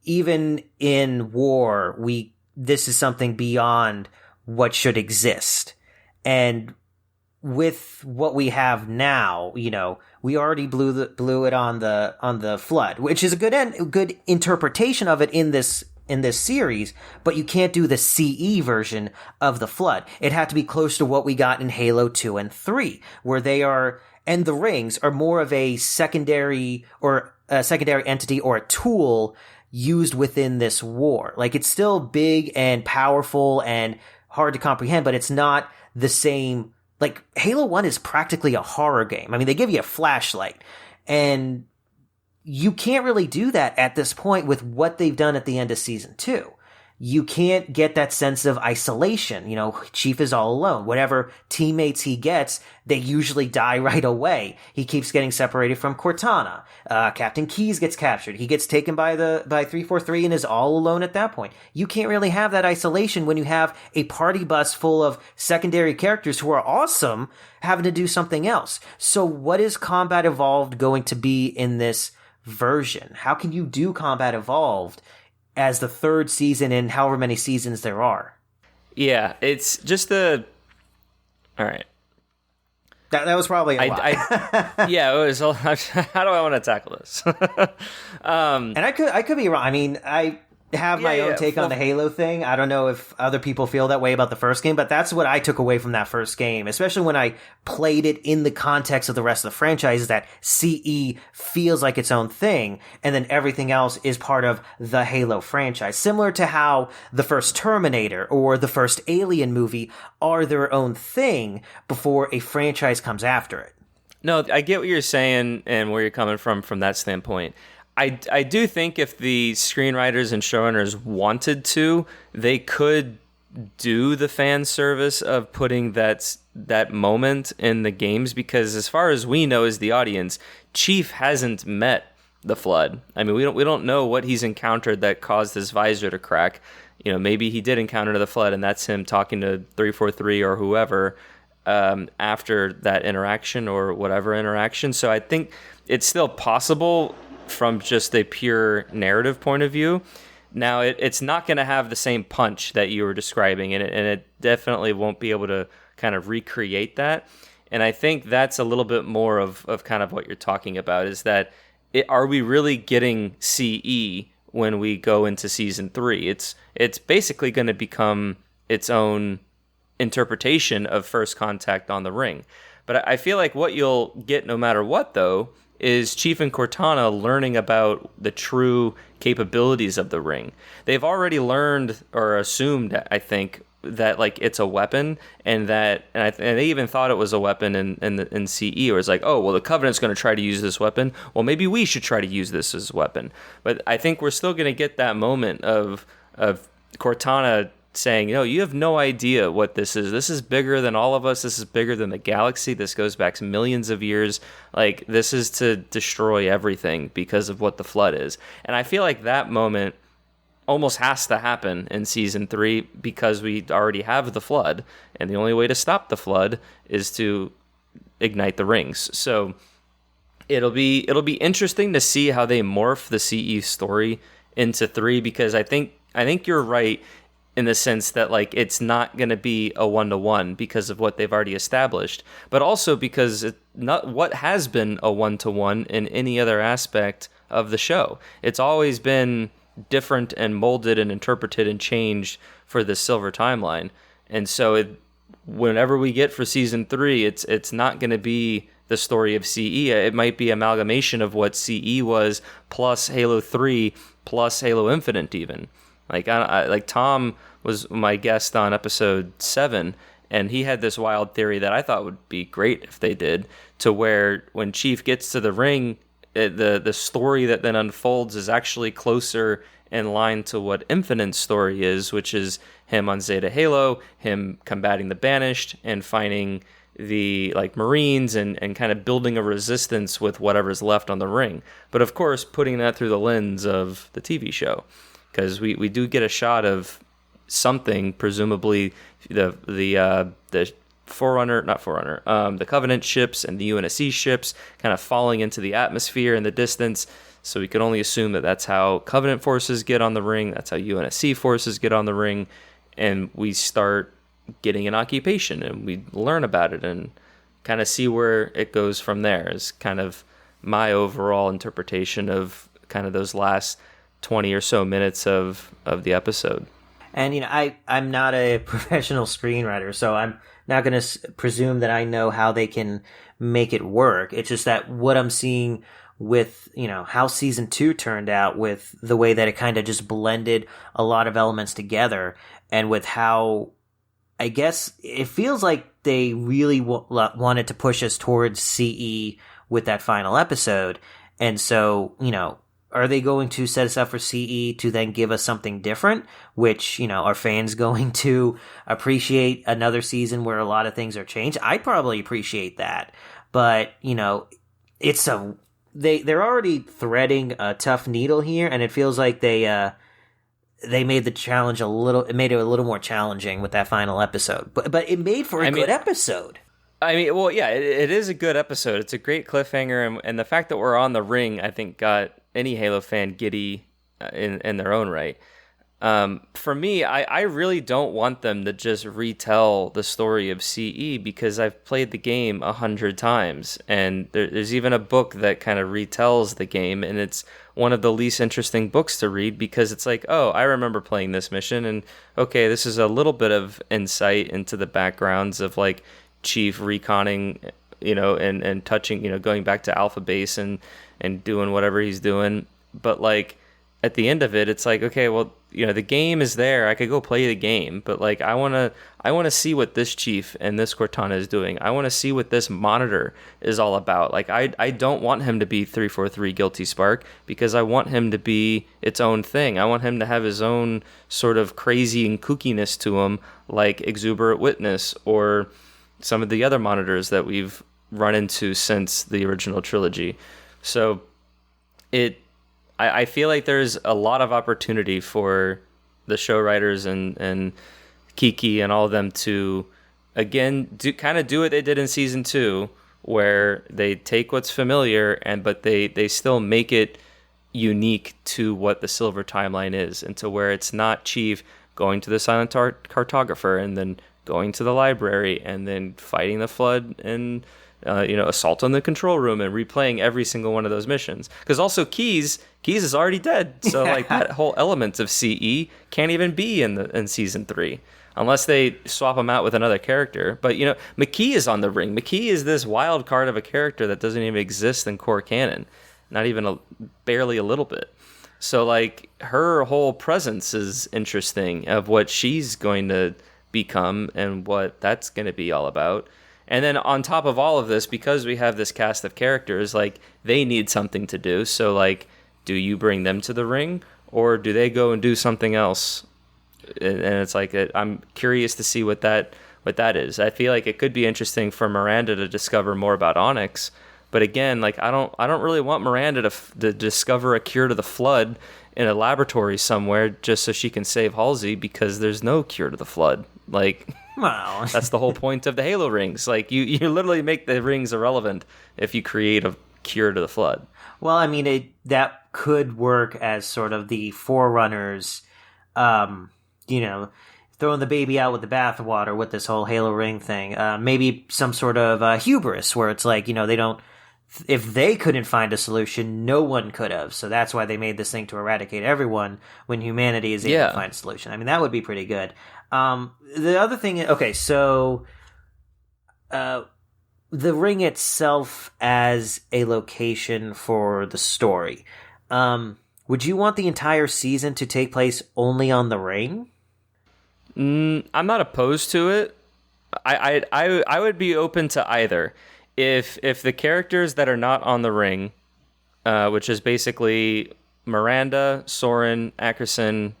even in war, this is something beyond what should exist. And with what we have now, you know, we already blew it on the flood, which is a good interpretation of it in this series, but you can't do the CE version of the flood. It had to be close to what we got in Halo 2 and 3, where they are, and the rings are more of a secondary entity or a tool used within this war. Like, it's still big and powerful and hard to comprehend, but it's not the same. Like, Halo 1 is practically a horror game. I mean, they give you a flashlight, and you can't really do that at this point with what they've done at the end of Season 2. You can't get that sense of isolation. You know, Chief is all alone. Whatever teammates he gets, they usually die right away. He keeps getting separated from Cortana. Captain Keyes gets captured. He gets taken by 343 and is all alone at that point. You can't really have that isolation when you have a party bus full of secondary characters who are awesome having to do something else. So what is Combat Evolved going to be in this version? How can you do Combat Evolved as the third season in however many seasons there are? Yeah, it's just all right. That was probably a lot. Yeah, it was. How do I want to tackle this? And I could be wrong. I mean, I have my own take on the Halo thing. I don't know if other people feel that way about the first game, but that's what I took away from that first game, especially when I played it in the context of the rest of the franchise, is that CE feels like its own thing, and then everything else is part of the Halo franchise. Similar to how the first Terminator or the first Alien movie are their own thing before a franchise comes after it. No, I get what you're saying and where you're coming from that standpoint. I do think if the screenwriters and showrunners wanted to, they could do the fan service of putting that moment in the games, because as far as we know as the audience, Chief hasn't met the Flood. I mean, we don't know what he's encountered that caused his visor to crack. You know, maybe he did encounter the Flood, and that's him talking to 343 or whoever after that interaction or whatever interaction. So I think it's still possible from just a pure narrative point of view. Now, it's not going to have the same punch that you were describing, and it definitely won't be able to kind of recreate that. And I think that's a little bit more of kind of what you're talking about, is that are we really getting CE when we go into Season 3? It's basically going to become its own interpretation of First Contact on the ring. But I feel like what you'll get no matter what, though, is Chief and Cortana learning about the true capabilities of the ring. They've already learned or assumed, I think, that like it's a weapon, and they even thought it was a weapon in CE, or it's like, oh, well, the Covenant's going to try to use this weapon. Well, maybe we should try to use this as a weapon. But I think we're still going to get that moment of Cortana saying, you have no idea what this is. This is bigger than all of us. This is bigger than the galaxy. This goes back millions of years. Like, this is to destroy everything because of what the Flood is. And I feel like that moment almost has to happen in Season 3 because we already have the Flood, and the only way to stop the Flood is to ignite the rings. So it'll be interesting to see how they morph the CE story into 3, because I think you're right in the sense that like it's not going to be a one-to-one because of what they've already established, but also because it's not what has been a one-to-one in any other aspect of the show. It's always been different and molded and interpreted and changed for the Silver Timeline. And so whenever we get for Season 3, it's not going to be the story of CE. It might be amalgamation of what CE was plus Halo 3 plus Halo Infinite even. Like Tom was my guest on episode 7, and he had this wild theory that I thought would be great if they did, to where when Chief gets to the ring, the story that then unfolds is actually closer in line to what Infinite's story is, which is him on Zeta Halo, him combating the Banished and finding the like Marines and kind of building a resistance with whatever's left on the ring. But of course, putting that through the lens of the TV show, because we do get a shot of something, presumably the Forerunner, not Forerunner, the Covenant ships and the UNSC ships kind of falling into the atmosphere in the distance. So we can only assume that that's how Covenant forces get on the ring. That's how UNSC forces get on the ring. And we start getting an occupation and we learn about it and kind of see where it goes from there is kind of my overall interpretation of kind of those last 20 or so minutes of the episode. And, I'm not a professional screenwriter, so I'm not going to presume that I know how they can make it work. It's just that what I'm seeing with, how season 2 turned out, with the way that it kind of just blended a lot of elements together, and with how, I guess, it feels like they really wanted to push us towards CE with that final episode. And so, are they going to set us up for CE to then give us something different, which, are fans going to appreciate another season where a lot of things are changed? I'd probably appreciate that. But, they're already threading a tough needle here, and it feels like they made the challenge it made it a little more challenging with that final episode. But it made for a good episode. I mean, well, yeah, it is a good episode. It's a great cliffhanger, and the fact that we're on the ring, I think, got any Halo fan giddy in their own right. For me, I really don't want them to just retell the story of CE, because I've played the game 100 times, and there's even a book that kind of retells the game, and it's one of the least interesting books to read, because it's like, oh, I remember playing this mission, and okay, this is a little bit of insight into the backgrounds of like Chief reconning, and touching, going back to Alpha Base and doing whatever he's doing. But like at the end of it, it's like, okay, well, the game is there. I could go play the game, but like I want to see what this Chief and this Cortana is doing. I want to see what this monitor is all about. Like I don't want him to be 343 Guilty Spark, because I want him to be its own thing. I want him to have his own sort of crazy and kookiness to him, like Exuberant Witness or some of the other monitors that we've run into since the original trilogy. So I feel like there's a lot of opportunity for the show writers and Kiki and all of them to, again, do what they did in season 2, where they take what's familiar but they still make it unique to what the Silver timeline is, and to where it's not Chief going to the Silent Cartographer and then going to the library and then fighting the Flood and assault on the control room and replaying every single one of those missions. Because also Keyes is already dead, so like that whole element of CE can't even be in season 3 unless they swap him out with another character. But McKee is on the ring. McKee is this wild card of a character that doesn't even exist in core canon, not even barely a little bit. So like her whole presence is interesting, of what she's going to become and what that's going to be all about. And then on top of all of this, because we have this cast of characters, like they need something to do. So like, do you bring them to the ring, or do they go and do something else? And it's like, I'm curious to see what that is. I feel like it could be interesting for Miranda to discover more about Onyx. But again, like I don't really want Miranda to discover a cure to the Flood in a laboratory somewhere just so she can save Halsey, because there's no cure to the Flood. Like, wow. That's the whole point of the Halo rings. Like you literally make the rings irrelevant if you create a cure to the Flood. Well, I mean, that could work as sort of the Forerunners, throwing the baby out with the bathwater with this whole Halo ring thing. Maybe some sort of hubris where it's like, they don't. If they couldn't find a solution, no one could have. So that's why they made this thing to eradicate everyone when humanity is able to find a solution. I mean, that would be pretty good. The other thing, okay, so the ring itself as a location for the story. would you want the entire season to take place only on the ring? I'm not opposed to it. I would be open to either. If the characters that are not on the ring, which is basically Miranda, Soren, Ackerson,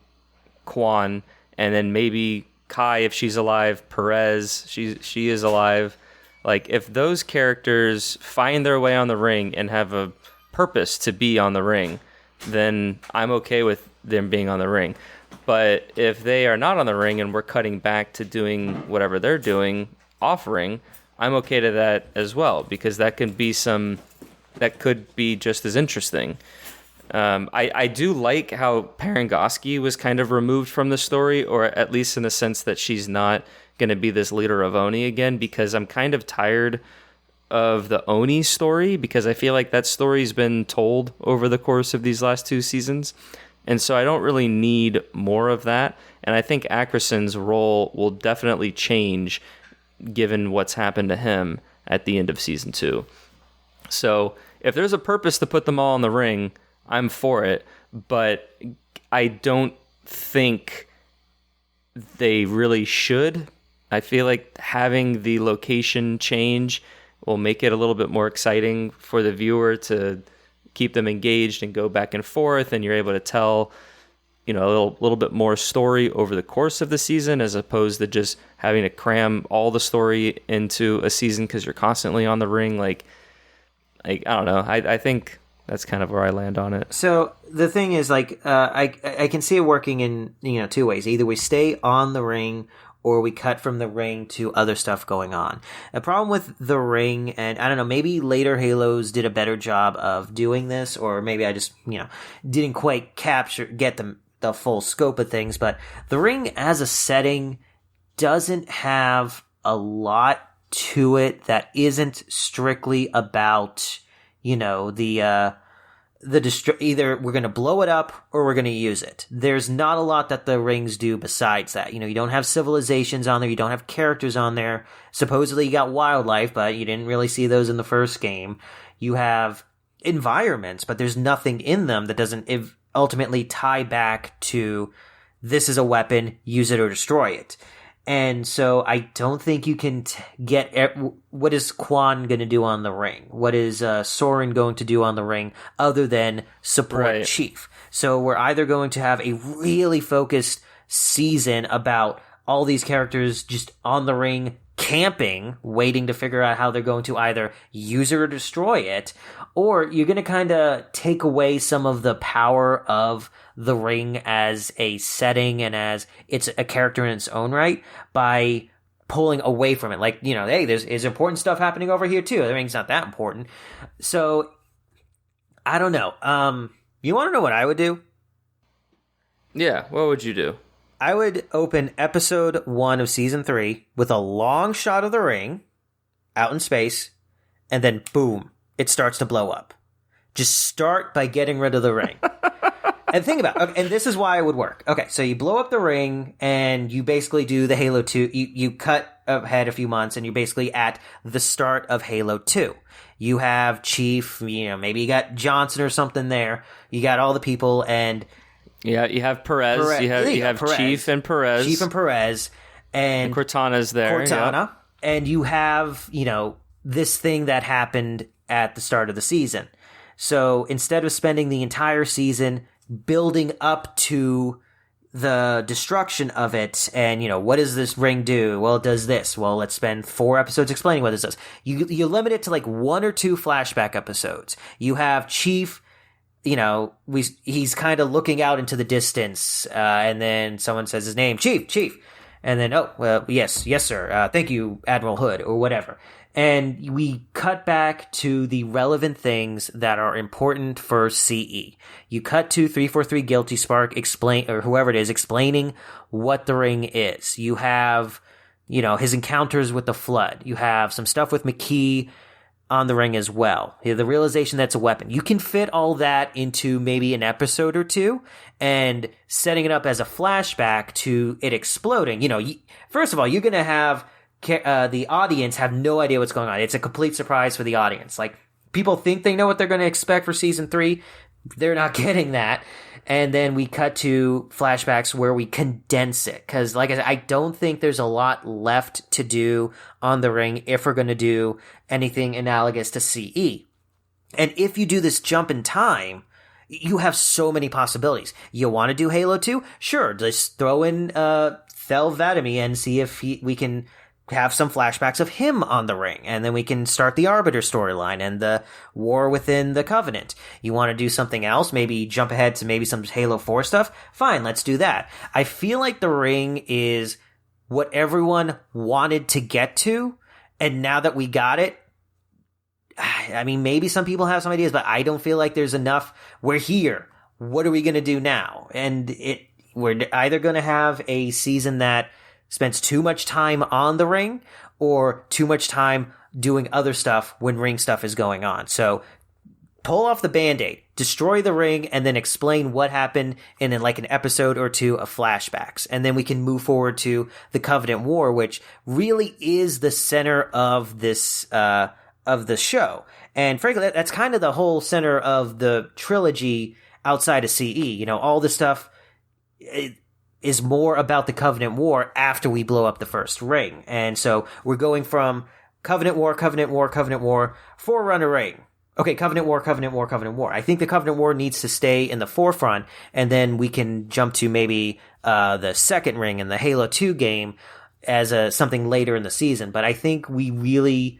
Quan, and then maybe Kai if she's alive, Perez, she is alive. Like, if those characters find their way on the ring and have a purpose to be on the ring, then I'm okay with them being on the ring. But if they are not on the ring and we're cutting back to doing whatever they're doing, offering, I'm okay to that as well, because that could be just as interesting. I do like how Parangoski was kind of removed from the story, or at least in the sense that she's not going to be this leader of Oni again, because I'm kind of tired of the Oni story, because I feel like that story's been told over the course of these last 2 seasons. And so I don't really need more of that. And I think Ackerson's role will definitely change given what's happened to him at the end of season 2. So if there's a purpose to put them all in the ring, I'm for it. But I don't think they really should. I feel like having the location change will make it a little bit more exciting for the viewer to keep them engaged and go back and forth, and you're able to tell, a little bit more story over the course of the season, as opposed to just having to cram all the story into a season because you're constantly on the ring. Like I don't know. I think that's kind of where I land on it. So the thing is, like, I can see it working in 2 ways. Either we stay on the ring, or we cut from the ring to other stuff going on. The problem with the ring, and I don't know, maybe later Halos did a better job of doing this, or maybe I just, didn't quite get the full scope of things, but the ring as a setting doesn't have a lot to it that isn't strictly about, either we're going to blow it up or we're going to use it. There's not a lot that the rings do besides that. You don't have civilizations on there. You don't have characters on there. Supposedly you got wildlife, but you didn't really see those in the first game. You have environments, but there's nothing in them that doesn't ultimately tie back to this is a weapon, use it or destroy it. And so I don't think you can get what is Quan going to do on the ring? What is Soren going to do on the ring other than support Chief? So we're either going to have a really focused season about all these characters just on the ring camping, waiting to figure out how they're going to either use it or destroy it, or you're going to kind of take away some of the power of the ring as a setting and as it's a character in its own right by pulling away from it. Like, hey, there's important stuff happening over here too. The ring's not that important. So I don't know. You want to know what I would do? Yeah, what would you do? I would open episode 1 of season 3 with a long shot of the ring out in space, and then boom, it starts to blow up. Just start by getting rid of the ring. And think about it. Okay, and this is why it would work. Okay, so you blow up the ring, and you basically do the Halo 2. You cut ahead a few months, and you're basically at the start of Halo 2. You have Chief, maybe you got Johnson or something there. You got all the people, and yeah, you have Perez. You have Perez. Chief and Perez. And Cortana's there. Cortana. Yep. And you have, this thing that happened at the start of the season. So instead of spending the entire season building up to the destruction of it, and, what does this ring do? Well, it does this. Well, let's spend 4 episodes explaining what this does. You limit it to like 1 or 2 flashback episodes. You have Chief, he's kind of looking out into the distance, and then someone says his name, Chief. And then, yes, sir. Thank you, Admiral Hood, or whatever. And we cut back to the relevant things that are important for CE. You cut to 343 Guilty Spark or whoever it is, explaining what the ring is. You have, his encounters with the Flood. You have some stuff with McKee on the ring as well. The realization that's a weapon. You can fit all that into maybe an episode or 2, and setting it up as a flashback to it exploding. First of all, you're going to have the audience have no idea what's going on. It's a complete surprise for the audience. Like, people think they know what they're going to expect for season 3. they're not getting that. And then we cut to flashbacks where we condense it. Because, like I said, I don't think there's a lot left to do on the ring if we're going to do anything analogous to CE. And if you do this jump in time, you have so many possibilities. You want to do Halo 2? Sure, just throw in Thel Vadimi and see if we can have some flashbacks of him on the ring, and then we can start the Arbiter storyline and the war within the Covenant. You want to do something else, maybe jump ahead to maybe some Halo 4 stuff? Fine, let's do that. I feel like the ring is what everyone wanted to get to, and now that we got it, I mean, maybe some people have some ideas, but I don't feel like there's enough. We're here. What are we going to do now? And we're either going to have a season that spends too much time on the ring or too much time doing other stuff when ring stuff is going on. So pull off the Band-Aid, destroy the ring, and then explain what happened in like an episode or two of flashbacks. And then we can move forward to the Covenant War, which really is the center of this, of the show. And frankly, that's kind of the whole center of the trilogy outside of CE. You know, all this stuff is more about the Covenant War after we blow up the first ring. And so we're going from Covenant War, Covenant War, Covenant War, Forerunner ring. Okay, Covenant War, Covenant War, Covenant War. I think the Covenant War needs to stay in the forefront, and then we can jump to maybe the second ring in the Halo 2 game as something later in the season. But I think we really...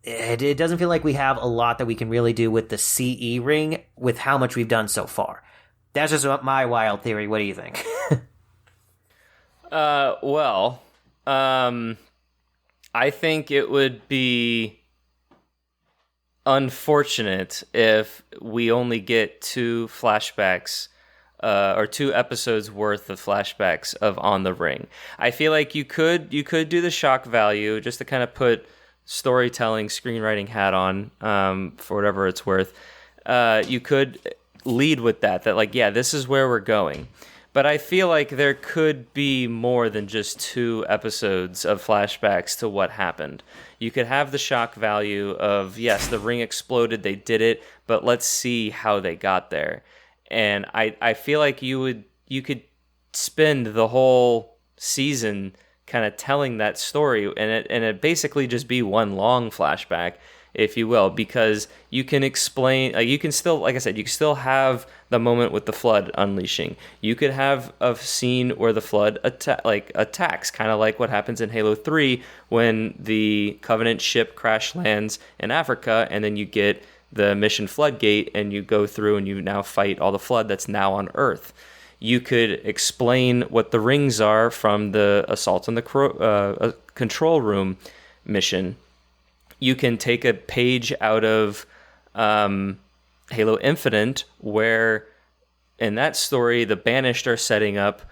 It doesn't feel like we have a lot that we can really do with the CE ring with how much we've done so far. That's just my wild theory. What do you think? Well, I think it would be unfortunate if we only get 2 flashbacks or 2 episodes worth of flashbacks of On the Ring. I feel like you could do the shock value just to kind of put storytelling, screenwriting hat on for whatever it's worth. You could lead with that like, yeah, this is where we're going. But I feel like there could be more than just 2 episodes of flashbacks to what happened. You could have the shock value of, yes, the ring exploded, they did it, but let's see how they got there. And I feel like you could spend the whole season kind of telling that story, and it basically just be one long flashback, if you will, because you can explain, you can still, like I said, you can still have the moment with the flood unleashing. You could have a scene where the flood attacks, kind of like what happens in Halo 3 when the Covenant ship crash lands in Africa, and then you get the mission Floodgate, and you go through and you now fight all the flood that's now on Earth. You could explain what the rings are from the Assault on the Control Room mission. You can take a page out of Halo Infinite, where in that story, the Banished are setting up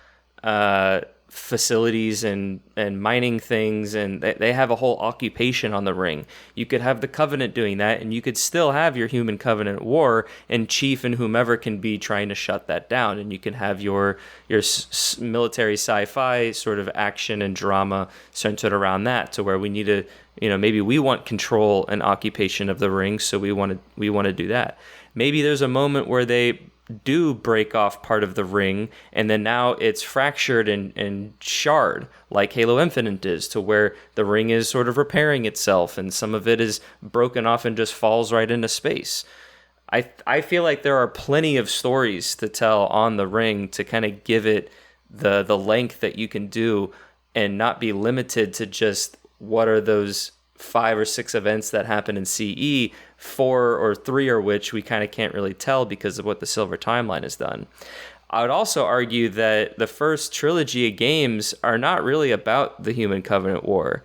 facilities and mining things, and they have a whole occupation on the ring. You could have the Covenant doing that, and you could still have your Human Covenant war, and Chief and whomever can be trying to shut that down, and you can have your military sci-fi sort of action and drama centered around that, to where we need to, maybe we want control and occupation of the ring, so we want to do that. Maybe there's a moment where they do break off part of the ring, and then now it's fractured and shard, like Halo Infinite is, to where the ring is sort of repairing itself, and some of it is broken off and just falls right into space. I feel like there are plenty of stories to tell on the ring to kind of give it the length that you can do, and not be limited to just what are those 5 or 6 events that happen in CE, 4 or 3 or which we kind of can't really tell because of what the Silver Timeline has done. I would also argue that the first trilogy of games are not really about the Human Covenant War,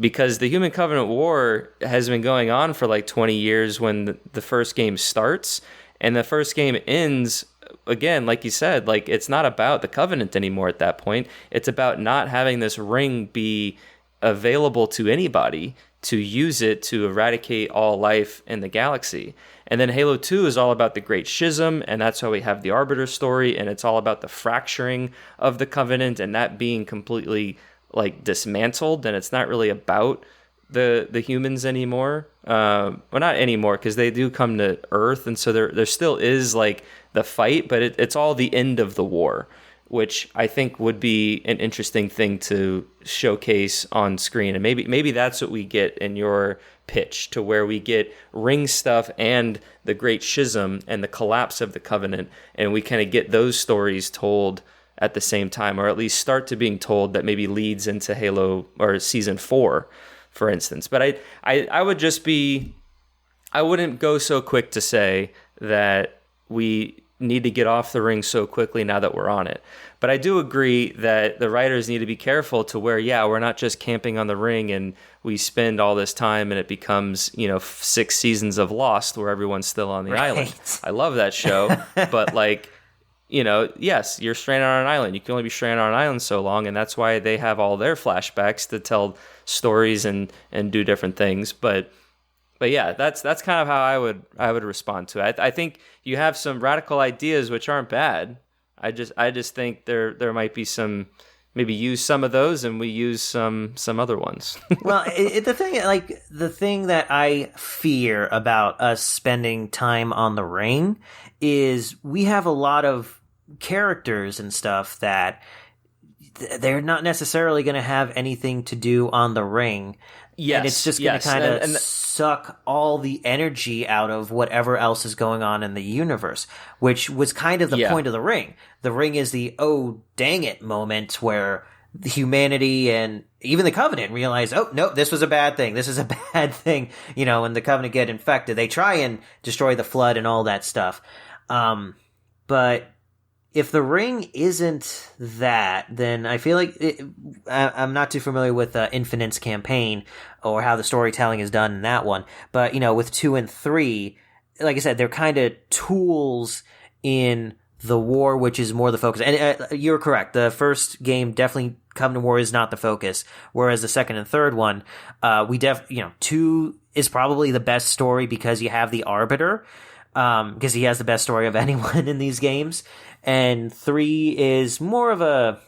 because the Human Covenant War has been going on for like 20 years when the first game starts, and the first game ends, again, like you said, like it's not about the Covenant anymore at that point. It's about not having this ring be available to anybody to use it to eradicate all life in the galaxy. And then Halo 2 is all about the Great Schism, and that's why we have the Arbiter story, and it's all about the fracturing of the Covenant and that being completely like dismantled, and it's not really about the humans anymore. Well, not anymore, because they do come to Earth, and so there still is like the fight, but it's all the end of the war, which I think would be an interesting thing to showcase on screen. And maybe that's what we get in your pitch, to where we get ring stuff and the Great Schism and the collapse of the Covenant, and we kind of get those stories told at the same time, or at least start to being told, that maybe leads into Halo or Season 4, for instance. But I would just be, I wouldn't go so quick to say that we need to get off the ring so quickly now that we're on it. But I do agree that the writers need to be careful to where, yeah, we're not just camping on the ring and we spend all this time and it becomes, 6 seasons of Lost where everyone's still on the island. I love that show, but like, yes, you're stranded on an island. You can only be stranded on an island so long, and that's why they have all their flashbacks to tell stories and do different things. But yeah, that's kind of how I would respond to it. I think you have some radical ideas which aren't bad. I just think there might be some, maybe use some of those and we use some other ones. Well, the thing that I fear about us spending time on the ring is we have a lot of characters and stuff that they're not necessarily going to have anything to do on the ring. Yes, and it's just going to kind of suck all the energy out of whatever else is going on in the universe, which was kind of the point of the ring. The ring is the, oh, dang it moment where humanity and even the Covenant realize, oh, no, this was a bad thing. This is a bad thing. When the Covenant get infected, they try and destroy the Flood and all that stuff. But if the ring isn't that, then I feel like I'm not too familiar with Infinite's campaign or how the storytelling is done in that one. But, with 2 and 3, like I said, they're kind of tools in the war, which is more the focus. And you're correct. The first game, definitely Covenant War is not the focus. Whereas the second and third one, 2 is probably the best story because you have the Arbiter. Because he has the best story of anyone in these games. And 3 is more of a...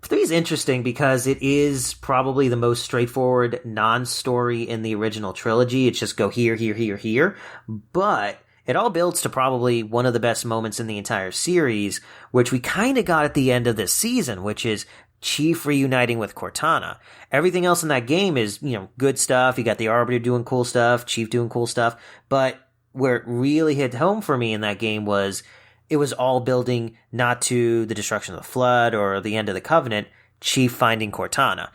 3 is interesting because it is probably the most straightforward non-story in the original trilogy. It's just go here, here, here, here. But it all builds to probably one of the best moments in the entire series, which we kind of got at the end of this season, which is Chief reuniting with Cortana. Everything else in that game is, good stuff. You got the Arbiter doing cool stuff, Chief doing cool stuff. But where it really hit home for me in that game was it was all building not to the destruction of the Flood or the end of the Covenant, Chief finding Cortana.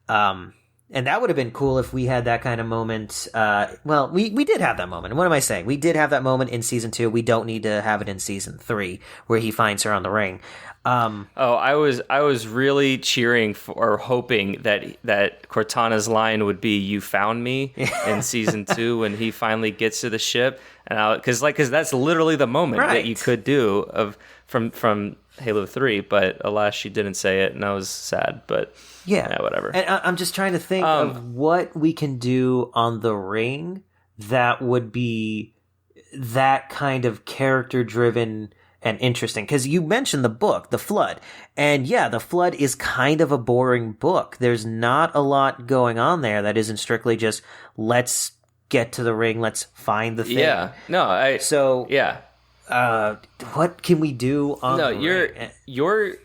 And that would have been cool if we had that kind of moment. We did have that moment. What am I saying? We did have that moment in Season 2. We don't need to have it in Season 3 where he finds her on the ring. I was really cheering for, or hoping that Cortana's line would be "You found me" in Season 2 when he finally gets to the ship, and because that's literally the moment that you could do from Halo 3, but alas, she didn't say it, and I was sad. But yeah, whatever. And I'm just trying to think of what we can do on the ring that would be that kind of character driven and interesting, because you mentioned the book, The Flood, and yeah, The Flood is kind of a boring book. There's not a lot going on there that isn't strictly just let's get to the ring, let's find the thing. Yeah, no, what can we do on the ring?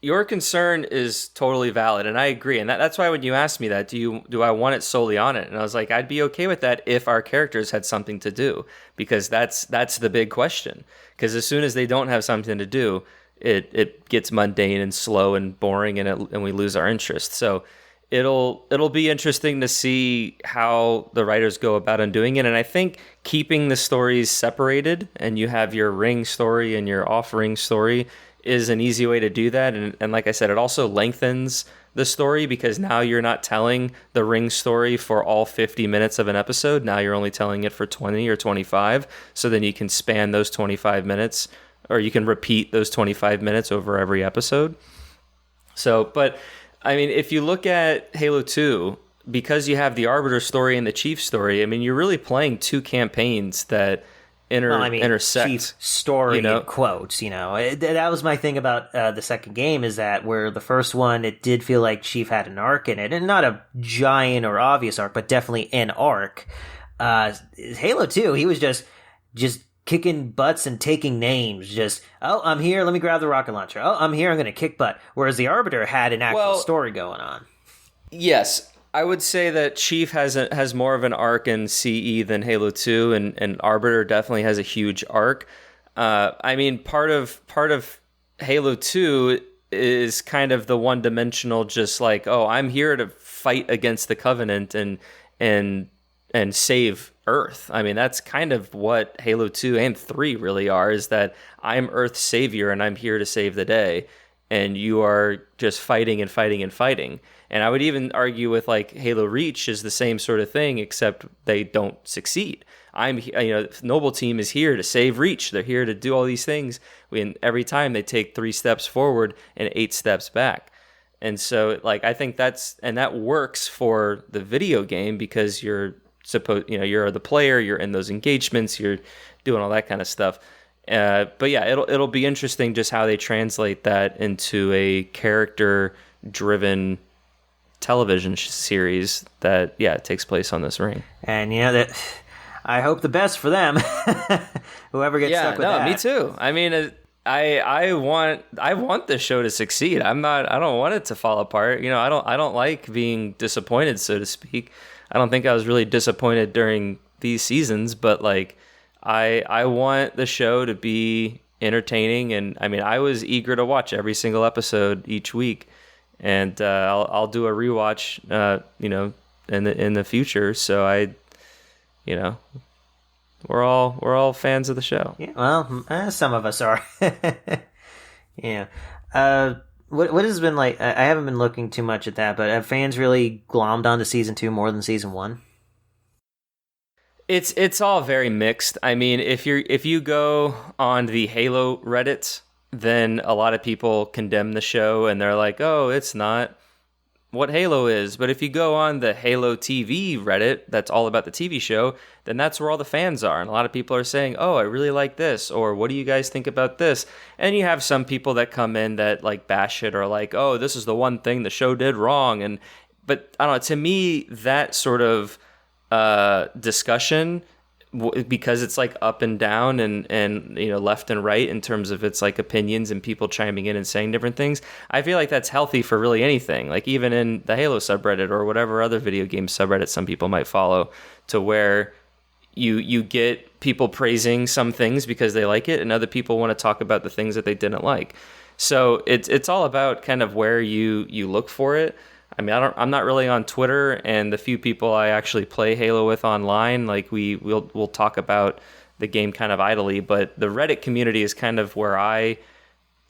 Your concern is totally valid, and I agree. And that's why when you asked me that, do I want it solely on it? And I was like, I'd be okay with that if our characters had something to do, because that's the big question. Because as soon as they don't have something to do, it gets mundane and slow and boring, and we lose our interest. So it'll be interesting to see how the writers go about undoing it. And I think keeping the stories separated, and you have your ring story and your off-ring story, is an easy way to do that. And like I said, it also lengthens the story, because now you're not telling the ring story for all 50 minutes of an episode. Now you're only telling it for 20 or 25. So then you can span those 25 minutes, or you can repeat those 25 minutes over every episode. So, but I mean, if you look at Halo 2, because you have the Arbiter story and the Chief story, I mean, you're really playing 2 campaigns that Well, I mean, chief intersect. story You in know, quotes, you know. That was my thing about the second game, is that where the first one, it did feel like Chief had an arc in it, and not a giant or obvious arc, but definitely an arc. Halo 2, he was just kicking butts and taking names. Just, oh, I'm here, let me grab the rocket launcher. Oh, I'm here, I'm going to kick butt. Whereas the Arbiter had an actual story going on. yes, I would say that Chief has more of an arc in CE than Halo 2, and Arbiter definitely has a huge arc. I mean, part of Halo 2 is kind of the one dimensional, just like, oh, I'm here to fight against the Covenant and and save Earth. I mean, that's kind of what Halo 2 and 3 really are, is that I'm Earth's savior and I'm here to save the day, and you are just fighting and fighting and fighting. And I would even argue with like Halo Reach is the same sort of thing, except they don't succeed. Noble Team is here to save Reach. They're here to do all these things. And every time they take 3 steps forward and 8 steps back. And so, like, I think that works for the video game, because you're the player, you're in those engagements, you're doing all that kind of stuff. But yeah, it'll be interesting just how they translate that into a character-driven television series that takes place on this ring. And that I hope the best for them. Whoever gets stuck with that. Yeah, me too. I mean, I want this show to succeed. I don't want it to fall apart. I don't like being disappointed, so to speak. I don't think I was really disappointed during these seasons, but like I want the show to be entertaining, and I mean, I was eager to watch every single episode each week, and I'll do a rewatch in the future. So we're all fans of the show. Yeah, well, some of us are. Yeah. What has been like? I haven't been looking too much at that, but have fans really glommed onto season 2 more than season 1? It's all very mixed. I mean, if you go on the Halo Reddit, then a lot of people condemn the show and they're like, "Oh, it's not what Halo is." But if you go on the Halo TV Reddit, that's all about the TV show, then that's where all the fans are. And a lot of people are saying, "Oh, I really like this," or "What do you guys think about this?" And you have some people that come in that like bash it, or like, "Oh, this is the one thing the show did wrong." But I don't know, to me, that sort of discussion, because it's like up and down and left and right in terms of its like opinions and people chiming in and saying different things, I feel like that's healthy for really anything. Like even in the Halo subreddit or whatever other video game subreddit some people might follow, to where you get people praising some things because they like it, and other people want to talk about the things that they didn't like. So it's all about kind of where you look for it. I mean, I'm not really on Twitter, and the few people I actually play Halo with online, like we'll talk about the game kind of idly, but the Reddit community is kind of where I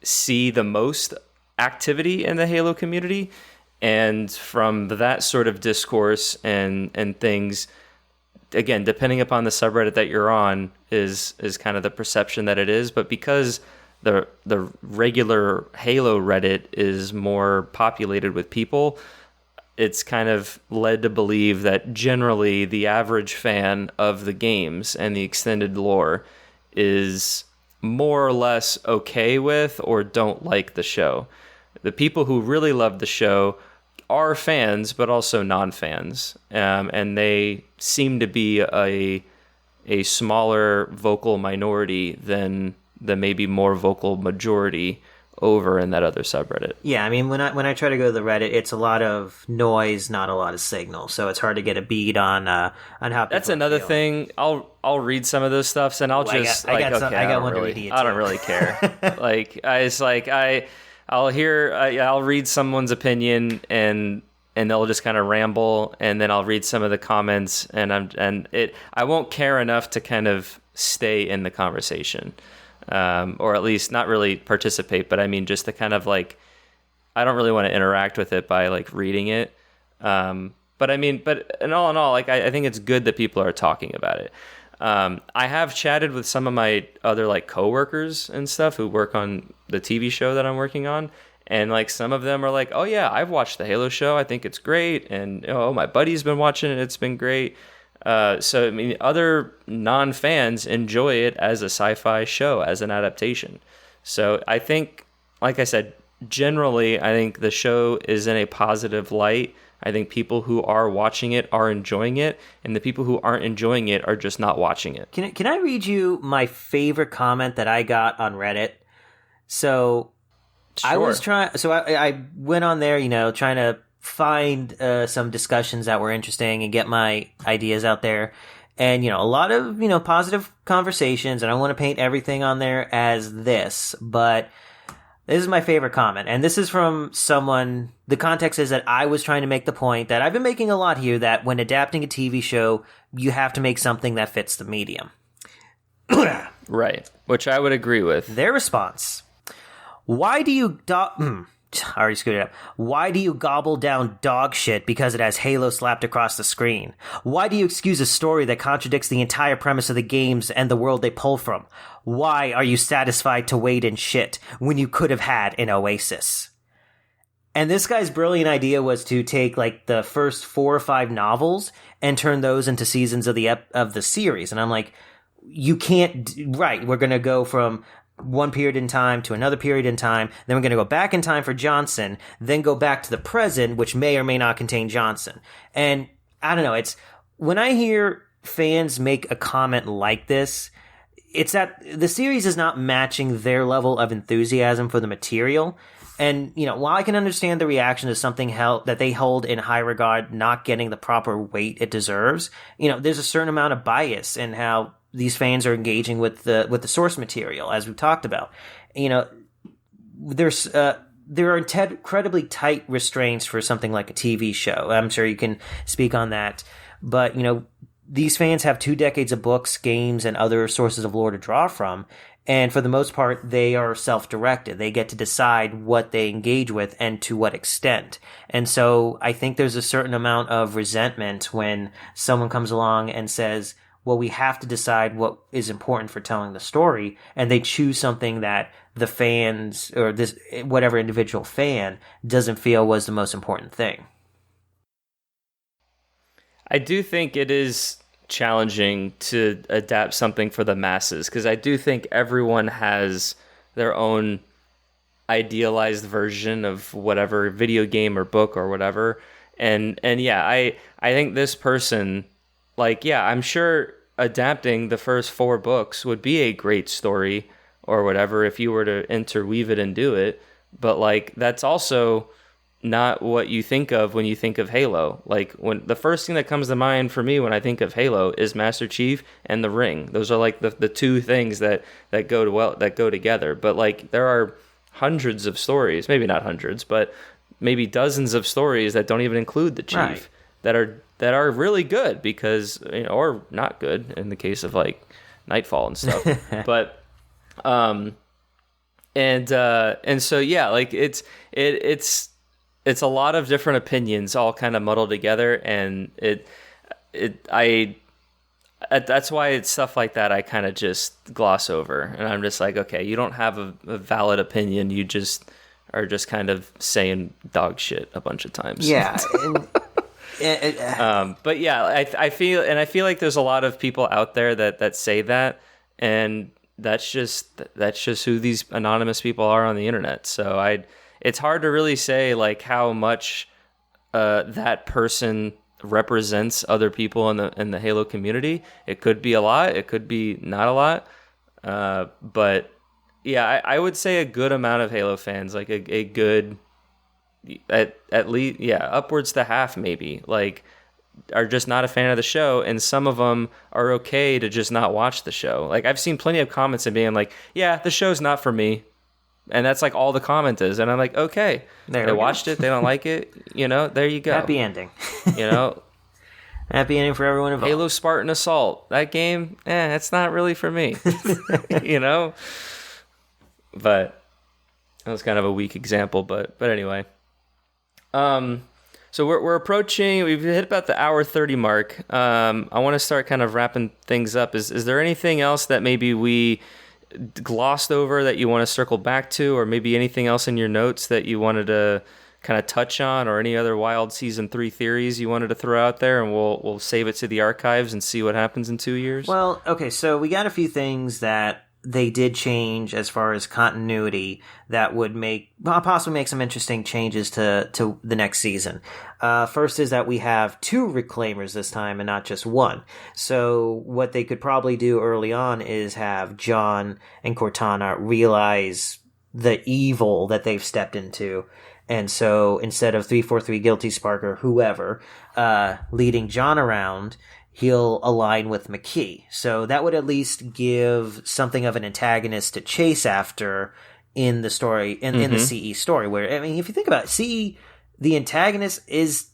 see the most activity in the Halo community. And from that sort of discourse and things, again, depending upon the subreddit that you're on, is kind of the perception that it is. But because the regular Halo Reddit is more populated with people, it's kind of led to believe that generally the average fan of the games and the extended lore is more or less okay with or don't like the show. The people who really love the show are fans, but also non-fans, and they seem to be a smaller vocal minority than the maybe more vocal majority over in that other subreddit. Yeah, I mean, when I try to go to the Reddit, it's a lot of noise, not a lot of signal, so it's hard to get a beat on how people That's another feel. thing. I'll read some of those stuffs, and I'll I got one to read to you, I don't really care. I'll read someone's opinion, and they'll just kind of ramble, and then I'll read some of the comments, and I won't care enough to kind of stay in the conversation. Or at least not really participate, but I mean, just to kind of like, I don't really want to interact with it by like reading it. But in all, like, I think it's good that people are talking about it. I have chatted with some of my other like coworkers and stuff who work on the TV show that I'm working on. And like some of them are like, "Oh yeah, I've watched the Halo show. I think it's great." And my buddy's been watching it. It's been great. So I mean, other non-fans enjoy it as a sci-fi show, as an adaptation. So I think, like I said, generally, I think the show is in a positive light. I think people who are watching it are enjoying it, and the people who aren't enjoying it are just not watching it. Can I read you my favorite comment that I got on Reddit? So Sure. I was trying. So I went on there, trying to find some discussions that were interesting and get my ideas out there. And, a lot of, positive conversations. And I want to paint everything on there as this. But this is my favorite comment. And this is from someone. The context is that I was trying to make the point that I've been making a lot here, that when adapting a TV show, you have to make something that fits the medium. Right. Which I would agree with. Their response: why do you I already screwed it up. Why do you gobble down dog shit because it has Halo slapped across the screen? Why do you excuse a story that contradicts the entire premise of the games and the world they pull from? Why are you satisfied to wade in shit when you could have had an oasis? And this guy's brilliant idea was to take like the first 4 or 5 novels and turn those into seasons of the series. And I'm like, you can't. Right, we're gonna go from one period in time to another period in time, then we're going to go back in time for Johnson, then go back to the present, which may or may not contain Johnson. And I don't know, it's when I hear fans make a comment like this, it's that the series is not matching their level of enthusiasm for the material. And, while I can understand the reaction to something that they hold in high regard not getting the proper weight it deserves, there's a certain amount of bias in how these fans are engaging with the source material, as we've talked about. There are incredibly tight restraints for something like a TV show. I'm sure you can speak on that. But, these fans have 2 decades of books, games, and other sources of lore to draw from. And for the most part, they are self-directed. They get to decide what they engage with and to what extent. And so I think there's a certain amount of resentment when someone comes along and says, well, we have to decide what is important for telling the story, and they choose something that the fans or this whatever individual fan doesn't feel was the most important thing. I do think it is challenging to adapt something for the masses, because I do think everyone has their own idealized version of whatever video game or book or whatever. And yeah, I think this person, like, yeah, I'm sure adapting the first 4 books would be a great story or whatever if you were to interweave it and do it. But like, that's also not what you think of when you think of Halo. Like, when the first thing that comes to mind for me when I think of Halo is Master Chief and the ring. Those are like the 2 things that go together. But like, there are hundreds of stories, maybe not hundreds, but maybe dozens of stories that don't even include the Chief, right, that are really good because, or not good in the case of like Nightfall and stuff. But and so yeah, like it's a lot of different opinions all kind of muddled together, and that's why it's stuff like that I kind of just gloss over, and I'm just like, okay, you don't have a valid opinion, you just are just kind of saying dog shit a bunch of times. Yeah. But yeah, I feel like there's a lot of people out there that say that, and that's just who these anonymous people are on the internet. So it's hard to really say like how much that person represents other people in the Halo community. It could be a lot, it could be not a lot, but yeah, I would say a good amount of Halo fans, like a good at least, yeah, upwards to half maybe, like, are just not a fan of the show, and some of them are okay to just not watch the show. Like, I've seen plenty of comments and being like, yeah, the show's not for me, and that's like all the comment is, and I'm like, okay, they watched it, they don't like it, there you go. Happy ending. Happy ending for everyone involved. Halo Spartan Assault, that game, it's not really for me. But that was kind of a weak example, but anyway. So we're approaching, we've hit about the hour 30 mark. I want to start kind of wrapping things up. Is there anything else that maybe we glossed over that you want to circle back to, or maybe anything else in your notes that you wanted to kind of touch on, or any other wild season 3 theories you wanted to throw out there, and we'll save it to the archives and see what happens in 2 years? Well, okay, so we got a few things that they did change as far as continuity that would possibly make some interesting changes to the next season. First is that we have 2 Reclaimers this time and not just 1. So what they could probably do early on is have John and Cortana realize the evil that they've stepped into. And so instead of 343 Guilty Spark or whoever leading John around, he'll align with McKee. So that would at least give something of an antagonist to chase after in the story, in the CE story. Where, I mean, if you think about it, CE, the antagonist is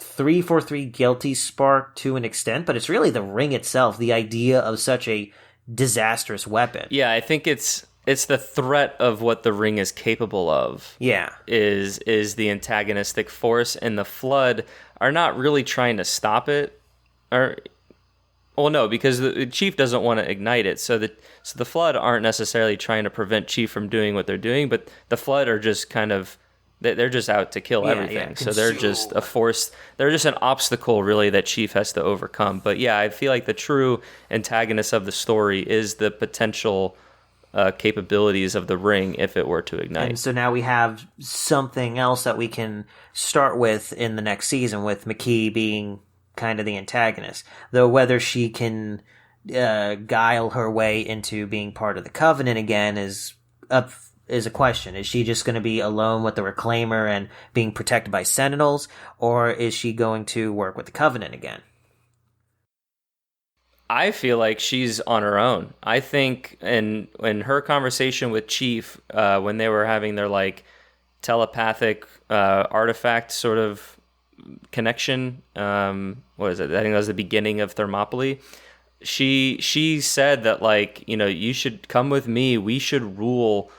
343 Guilty Spark to an extent, but it's really the ring itself, the idea of such a disastrous weapon. Yeah, I think it's the threat of what the ring is capable of. Yeah. Is the antagonistic force, and the Flood are not really trying to stop it. Well, no, because the Chief doesn't want to ignite it. So the Flood aren't necessarily trying to prevent Chief from doing what they're doing, but the Flood are just kind of, they're just out to kill everything. So they're just a force. They're just an obstacle, really, that Chief has to overcome. But yeah, I feel like the true antagonist of the story is the potential capabilities of the ring if it were to ignite. And so now we have something else that we can start with in the next season, with McKee being kind of the antagonist. Though whether she can guile her way into being part of the Covenant again is a question. Is she just going to be alone with the Reclaimer and being protected by Sentinels, or is she going to work with the Covenant again? I feel like she's on her own. I think in her conversation with Chief, when they were having their like telepathic artifact sort of connection, what is it? I think that was the beginning of Thermopylae. She said that, like, you know, you should come with me. We should rule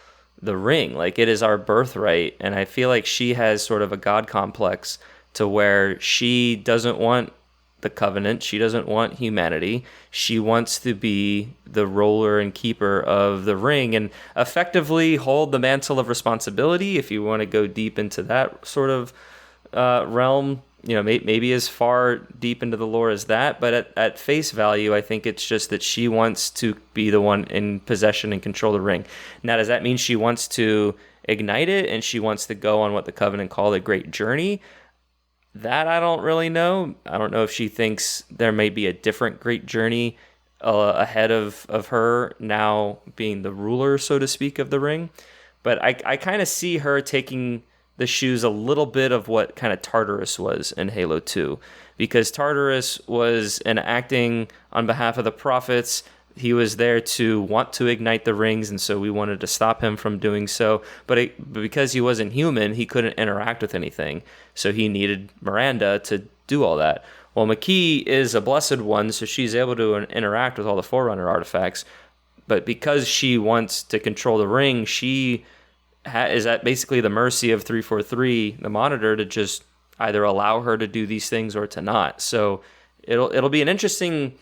the ring. Like, it is our birthright. And I feel like she has sort of a god complex to where she doesn't want the Covenant. She doesn't want humanity. She wants to be the ruler and keeper of the ring and effectively hold the mantle of responsibility, if you want to go deep into that sort of realm. You know, maybe as far deep into the lore as that, but at face value, I think it's just that she wants to be the one in possession and control the ring. Now, does that mean she wants to ignite it and she wants to go on what the Covenant call the Great Journey? That I don't really know. I don't know if she thinks there may be a different great journey ahead of her now being the ruler, so to speak, of the ring. But I kind of see her taking the shoes a little bit of what kind of Tartarus was in Halo 2. Because Tartarus was acting on behalf of the prophets. He was there to want to ignite the rings, and so we wanted to stop him from doing so. But because he wasn't human, he couldn't interact with anything. So he needed Miranda to do all that. Well, McKee is a blessed one, so she's able to interact with all the Forerunner artifacts. But because she wants to control the ring, she is at basically the mercy of 343, the Monitor, to just either allow her to do these things or to not. So it'll be an interesting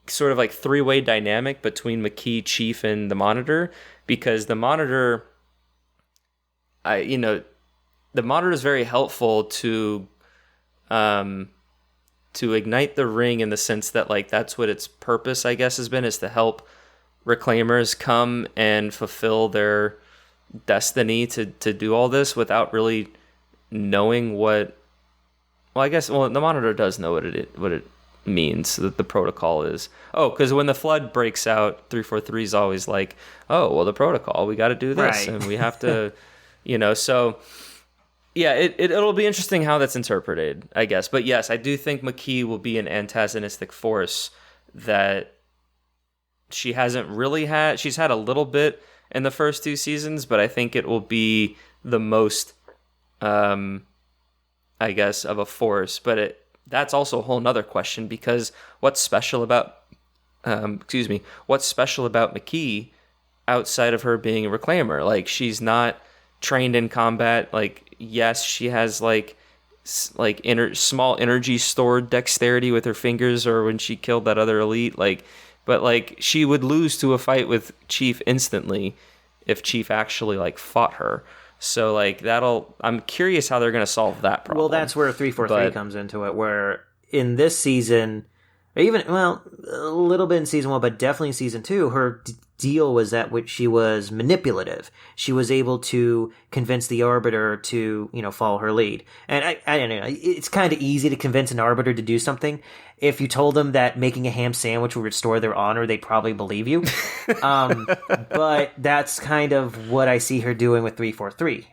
sort of like three-way dynamic between McKee, Chief, and the Monitor, because the Monitor, the Monitor is very helpful to ignite the ring, in the sense that, like, that's what its purpose, I guess, has been, is to help Reclaimers come and fulfill their destiny to do all this without really knowing what. Well, I guess the Monitor does know what it means, that the protocol is. Oh, because when the Flood breaks out, 343 is always like, oh, well, the protocol, we got to do this, right. And we have to, so yeah, it'll be interesting how that's interpreted, I guess. But yes, I do think McKee will be an antagonistic force that she hasn't really had. She's had a little bit in the first 2 seasons, but I think it will be the most, I guess, of a force. But that's also a whole nother question, because what's special about McKee outside of her being a Reclaimer? Like, she's not trained in combat. Like, yes, she has small energy stored dexterity with her fingers, or when she killed that other elite. But she would lose to a fight with Chief instantly if Chief actually fought her. So like I'm curious how they're going to solve that problem. Well, that's where 343 But comes into it, where in this season, or even, well, a little bit in season 1, but definitely in season 2, her deal was that she was manipulative. She was able to convince the Arbiter to, follow her lead. And I don't know, it's kind of easy to convince an Arbiter to do something. If you told them that making a ham sandwich would restore their honor, they'd probably believe you. But that's kind of what I see her doing with 343.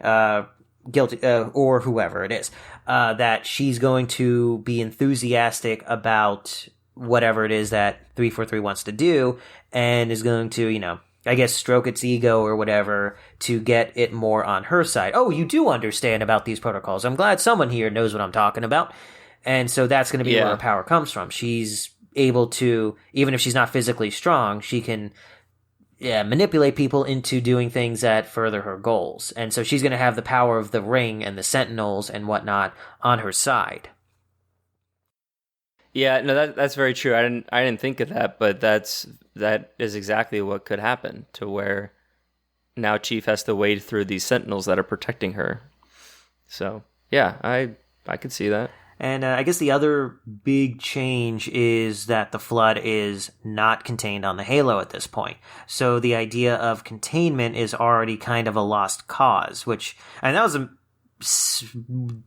Guilty, or whoever it is, that she's going to be enthusiastic about whatever it is that 343 wants to do, and is going to, I guess, stroke its ego or whatever to get it more on her side. Oh, you do understand about these protocols. I'm glad someone here knows what I'm talking about. And so that's going to be where her power comes from. She's able to, even if she's not physically strong, she can manipulate people into doing things that further her goals. And so she's going to have the power of the ring and the sentinels and whatnot on her side. Yeah, no, that's very true. I didn't think of that, but that is exactly what could happen, to where now Chief has to wade through these sentinels that are protecting her. So yeah, I could see that. And I guess the other big change is that the Flood is not contained on the Halo at this point. So the idea of containment is already kind of a lost cause, and that was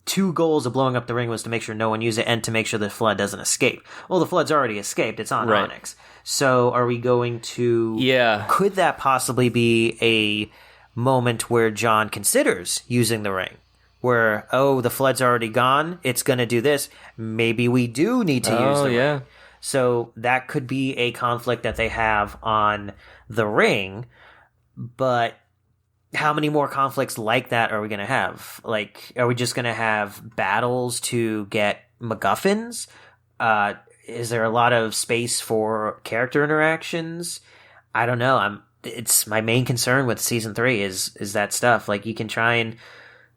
two goals of blowing up the ring, was to make sure no one used it and to make sure the Flood doesn't escape. Well, the Flood's already escaped. It's on Onyx. So are we going to... Yeah. Could that possibly be a moment where John considers using the ring? Where, the Flood's already gone, it's going to do this. Maybe we do need to use the ring. So that could be a conflict that they have on the ring, but how many more conflicts like that are we going to have? Like, are we just going to have battles to get MacGuffins? Is there a lot of space for character interactions? I don't know. It's my main concern with season 3 is that stuff. Like, you can try and...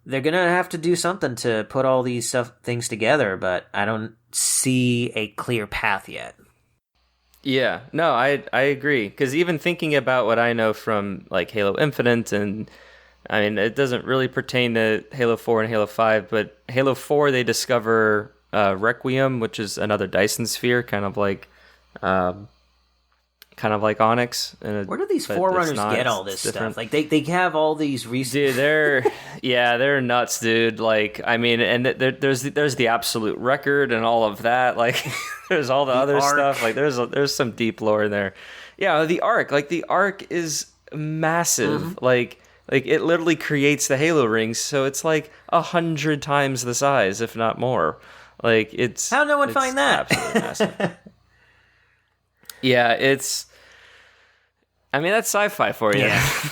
They're going to have to do something to put all these things together, but I don't see a clear path yet. Yeah, no, I agree. Because even thinking about what I know from like Halo Infinite, and I mean, it doesn't really pertain to Halo 4 and Halo 5, but Halo 4, they discover Requiem, which is another Dyson sphere, kind of like Onyx. Where do these Forerunners get all this stuff? Like, they have all these Dude, they're nuts, dude. Like, I mean, and there's the absolute record and all of that. Like, there's all the other Ark stuff. Like, there's some deep lore there. Yeah, the Ark. Like, the Ark is massive. Mm-hmm. Like it literally creates the Halo rings, so it's like 100 times the size, if not more. Like, it's... How no one find that? Absolutely massive. Yeah, I mean, that's sci-fi for you. Yeah.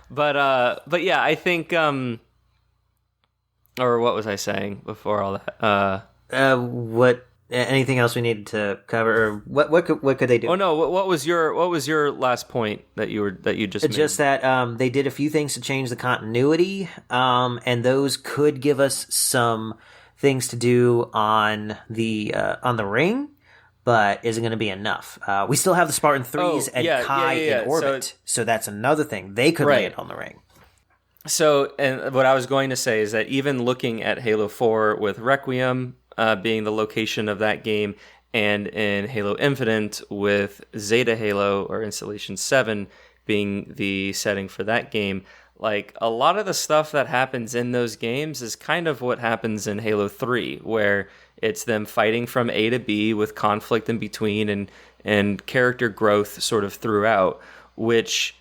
But yeah, I think or what was I saying before all that? Anything else we needed to cover, or what could they do? Oh no, what was your last point that you just made? Just that they did a few things to change the continuity, and those could give us some things to do on the ring. But isn't going to be enough. We still have the Spartan 3s and Kai in orbit. So that's another thing. They could lay it on the ring. So, and what I was going to say is that even looking at Halo 4 with Requiem being the location of that game, and in Halo Infinite with Zeta Halo or Installation 7 being the setting for that game, like, a lot of the stuff that happens in those games is kind of what happens in Halo 3, where it's them fighting from A to B with conflict in between and character growth sort of throughout, which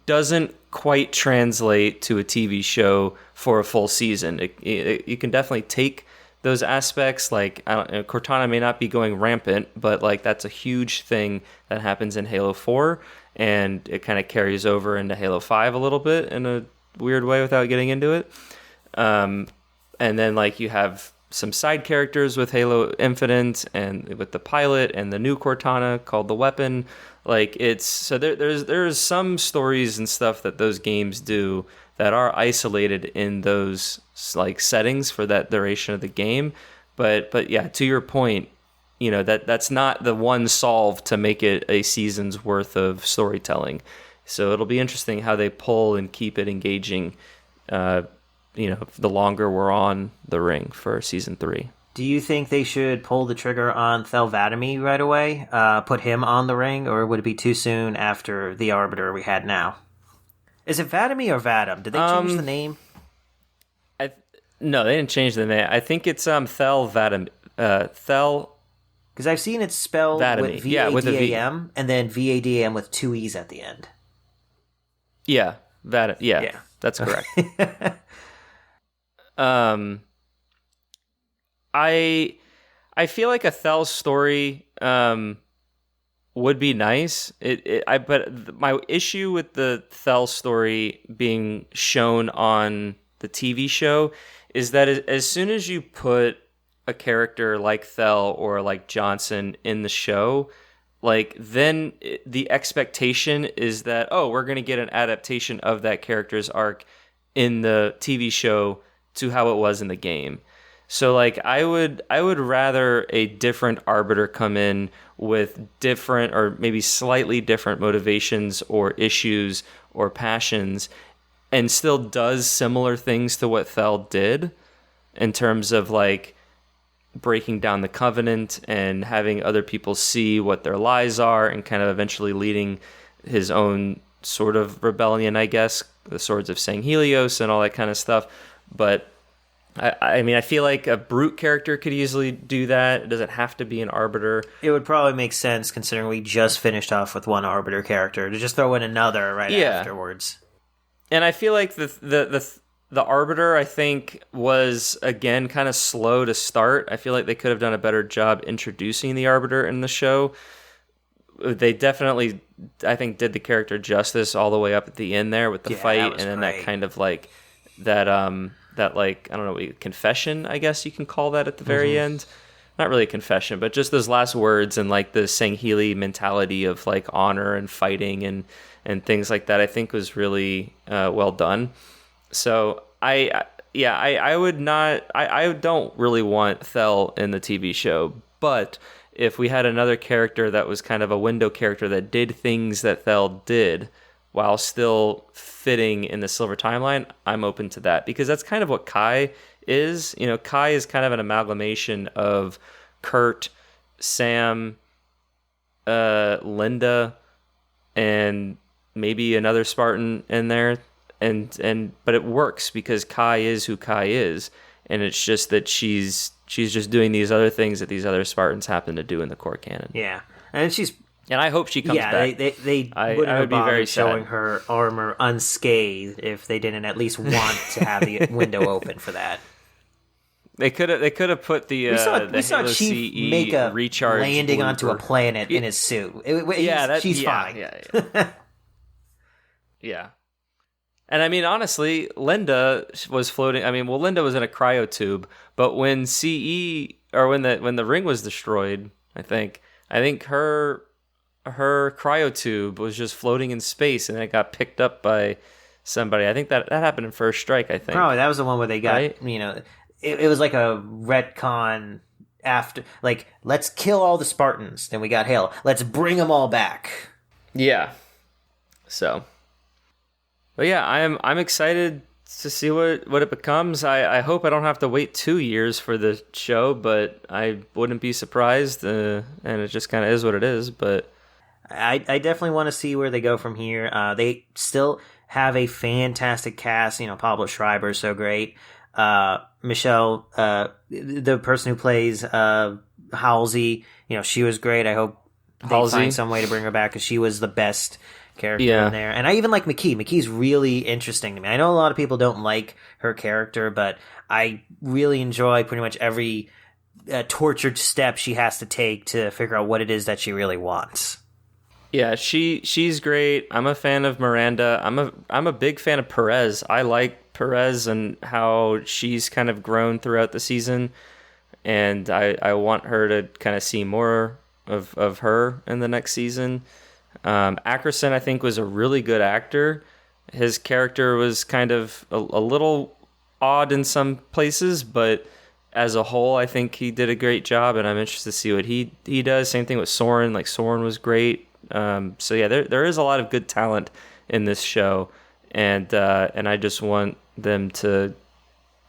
doesn't quite translate to a TV show for a full season. You can definitely take those aspects, like, Cortana may not be going rampant, but like, that's a huge thing that happens in Halo 4, and it kind of carries over into Halo 5 a little bit in a weird way without getting into it. And then, like, you have some side characters with Halo Infinite and with the pilot and the new Cortana called the Weapon. Like, it's so there's some stories and stuff that those games do that are isolated in those like settings for that duration of the game. But yeah, to your point, that's not the one solve to make it a season's worth of storytelling. So it'll be interesting how they pull and keep it engaging. The longer we're on the ring for season 3. Do you think they should pull the trigger on Thel Vadami right away? Put him on the ring, or would it be too soon after the Arbiter we had now? Is it Vadami or Vadam? Did they change the name? No, they didn't change the name. I think it's Thel Vadam. Thel. Because I've seen it spelled Vadami. with V-A-D-A-M, and then V-A-D-A-M with 2 E's at the end. Yeah, Vadam. Yeah, that's correct. I feel like a Thel story would be nice. But my issue with the Thel story being shown on the TV show is that as soon as you put a character like Thel or like Johnson in the show, like then the expectation is that, oh, we're going to get an adaptation of that character's arc in the TV show to how it was in the game. So like I would rather a different Arbiter come in with different or maybe slightly different motivations or issues or passions, and still does similar things to what Thel did in terms of like breaking down the Covenant and having other people see what their lies are, and kind of eventually leading his own sort of rebellion, I guess, the Swords of Sanghelios and all that kind of stuff. But I mean, I feel like a Brute character could easily do that. It doesn't have to be an Arbiter. It would probably make sense, considering we just finished off with one Arbiter character, to just throw in another afterwards. And I feel like the Arbiter, I think, was, again, kind of slow to start. I feel like they could have done a better job introducing the Arbiter in the show. They definitely, I think, did the character justice all the way up at the end there with the fight, and then great. that kind of like that like, I don't know, confession, I guess you can call that at the very end. Not really a confession, but just those last words and like the Sangheli mentality of like honor and fighting and things like that, I think was really well done. So I don't really want Thel in the TV show, but if we had another character that was kind of a window character that did things that Thel did while still fitting in the Silver Timeline, I'm open to that, because that's kind of what Kai is. You know, Kai is kind of an amalgamation of Kurt, Sam, Linda, and maybe another Spartan in there. But it works because Kai is who Kai is, and it's just that she's just doing these other things that these other Spartans happen to do in the core canon. Yeah, and I hope she comes back. They wouldn't have bothered showing her armor unscathed if they didn't at least want to have the window open for that. They could have put we saw Halo Chief CE make a recharge landing blooper onto a planet in his suit. She's fine. Yeah. And I mean, honestly, Linda was floating. I mean, well, Linda was in a cryo tube, but when when the ring was destroyed, I think her cryo tube was just floating in space, and it got picked up by somebody. I think that happened in First Strike. I think probably that was the one where they got it was like a retcon after, like, let's kill all the Spartans. Then we got Halo. Let's bring them all back. Yeah. So. But yeah, I'm excited to see what it becomes. I hope I don't have to wait 2 years for the show, but I wouldn't be surprised. And it just kind of is what it is. But I definitely want to see where they go from here. They still have a fantastic cast. You know, Pablo Schreiber is so great. Michelle, the person who plays Halsey, you know, she was great. I hope they find some way to bring her back, because she was the best character in there. And I even like McKee. McKee's really interesting to me. I know a lot of people don't like her character, but I really enjoy pretty much every tortured step she has to take to figure out what it is that she really wants. Yeah, she's great. I'm a fan of Miranda. I'm a big fan of Perez. I like Perez and how she's kind of grown throughout the season, and I want her to kind of see more of her in the next season. Ackerson, I think, was a really good actor. His character was kind of a little odd in some places, but as a whole, I think he did a great job, and I'm interested to see what he does. Same thing with Soren. Like, Soren was great. So yeah, there is a lot of good talent in this show, and I just want them to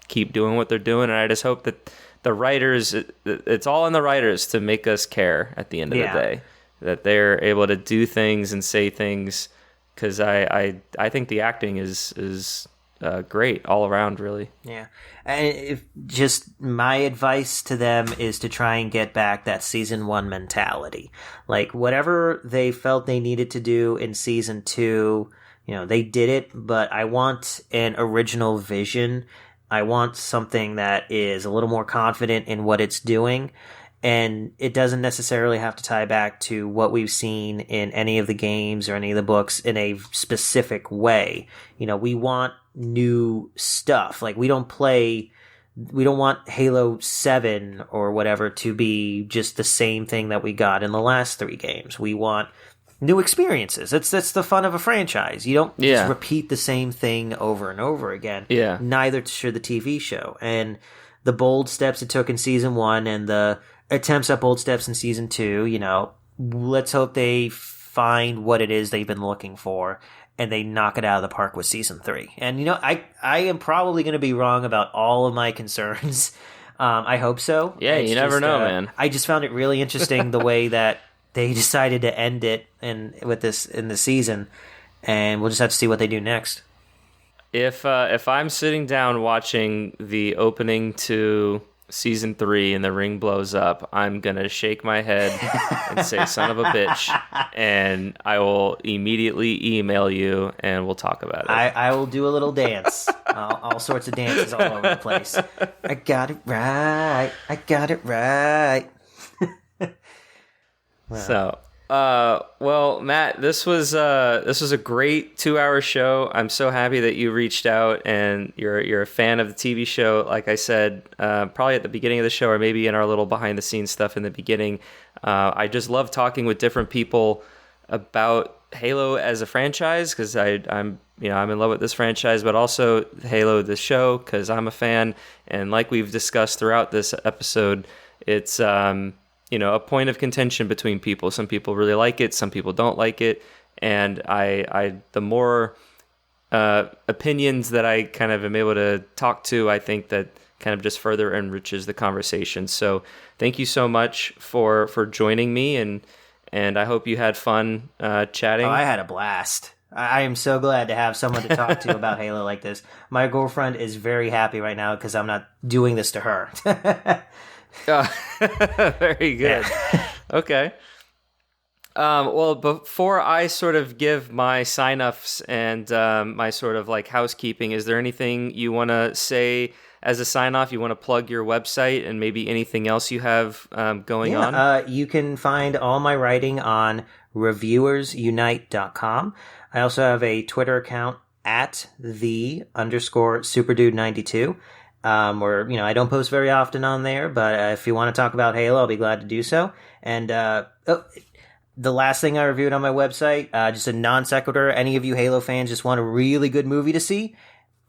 keep doing what they're doing, and I just hope that the writers, it's all in the writers to make us care at the end of the day, that they're able to do things and say things, because I think the acting is great all around, really. Yeah. And if just my advice to them is to try and get back that season 1 mentality. Like, whatever they felt they needed to do in season 2, they did it, but I want an original vision. I want something that is a little more confident in what it's doing, and it doesn't necessarily have to tie back to what we've seen in any of the games or any of the books in a specific way. We want new stuff. Like, we don't want Halo 7 or whatever to be just the same thing that we got in the last 3 games. We want new experiences. That's the fun of a franchise. You don't just repeat the same thing over and over again. Yeah. Neither should the TV show. And the bold steps it took in season 1 and the attempts at bold steps in season 2, let's hope they find what it is they've been looking for and they knock it out of the park with season 3. And, I am probably going to be wrong about all of my concerns. I hope so. Yeah, you never know, man. I just found it really interesting the way that they decided to end it in the season, and we'll just have to see what they do next. If I'm sitting down watching the opening to season 3 and the ring blows up, I'm gonna shake my head and say "son of a bitch," and I will immediately email you and we'll talk about it. I will do a little dance, all sorts of dances all over the place. I got it right. I got it right. Wow. So, well, Matt, this was a great 2-hour show. I'm so happy that you reached out and you're a fan of the TV show. Like I said, probably at the beginning of the show, or maybe in our little behind the scenes stuff in the beginning. I just love talking with different people about Halo as a franchise, because I'm in love with this franchise, but also Halo the show because I'm a fan. And like we've discussed throughout this episode, it's a point of contention between people. Some people really like it, some people don't like it, and I the more opinions that I kind of am able to talk to, I think that kind of just further enriches the conversation. So thank you so much for joining me, and I hope you had fun chatting. Oh, I had a blast. I am so glad to have someone to talk to about Halo like this. My girlfriend is very happy right now because I'm not doing this to her. Very good. Yeah. Okay. Well, before I sort of give my sign-offs and my sort of like housekeeping, is there anything you want to say as a sign-off? You want to plug your website and maybe anything else you have going on? You can find all my writing on reviewersunite.com. I also have a Twitter account at @the_superdude92. Where, I don't post very often on there, but if you want to talk about Halo, I'll be glad to do so. And the last thing I reviewed on my website, just a non sequitur. Any of you Halo fans just want a really good movie to see?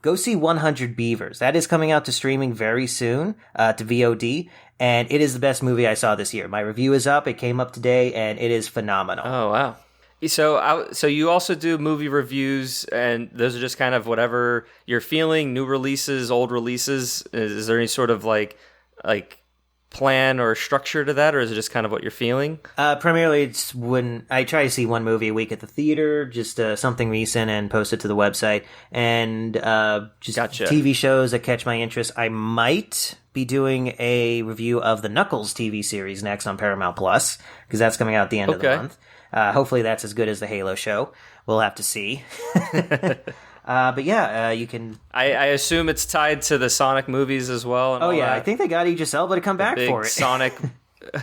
Go see 100 Beavers. That is coming out to streaming very soon, to VOD, and it is the best movie I saw this year. My review is up. It came up today, and it is phenomenal. Oh, wow. So you also do movie reviews, and those are just kind of whatever you're feeling, new releases, old releases. Is there any sort of like plan or structure to that, or is it just kind of what you're feeling? Primarily, it's when I try to see one movie a week at the theater, just something recent, and post it to the website, and just Gotcha. TV shows that catch my interest. I might be doing a review of the Knuckles TV series next on Paramount Plus, because that's coming out at the end of the month. Hopefully that's as good as the Halo show. We'll have to see. But yeah, you can... I assume it's tied to the Sonic movies as well. And oh, yeah. that. I think they got Idris Elba to come back for it. Sonic...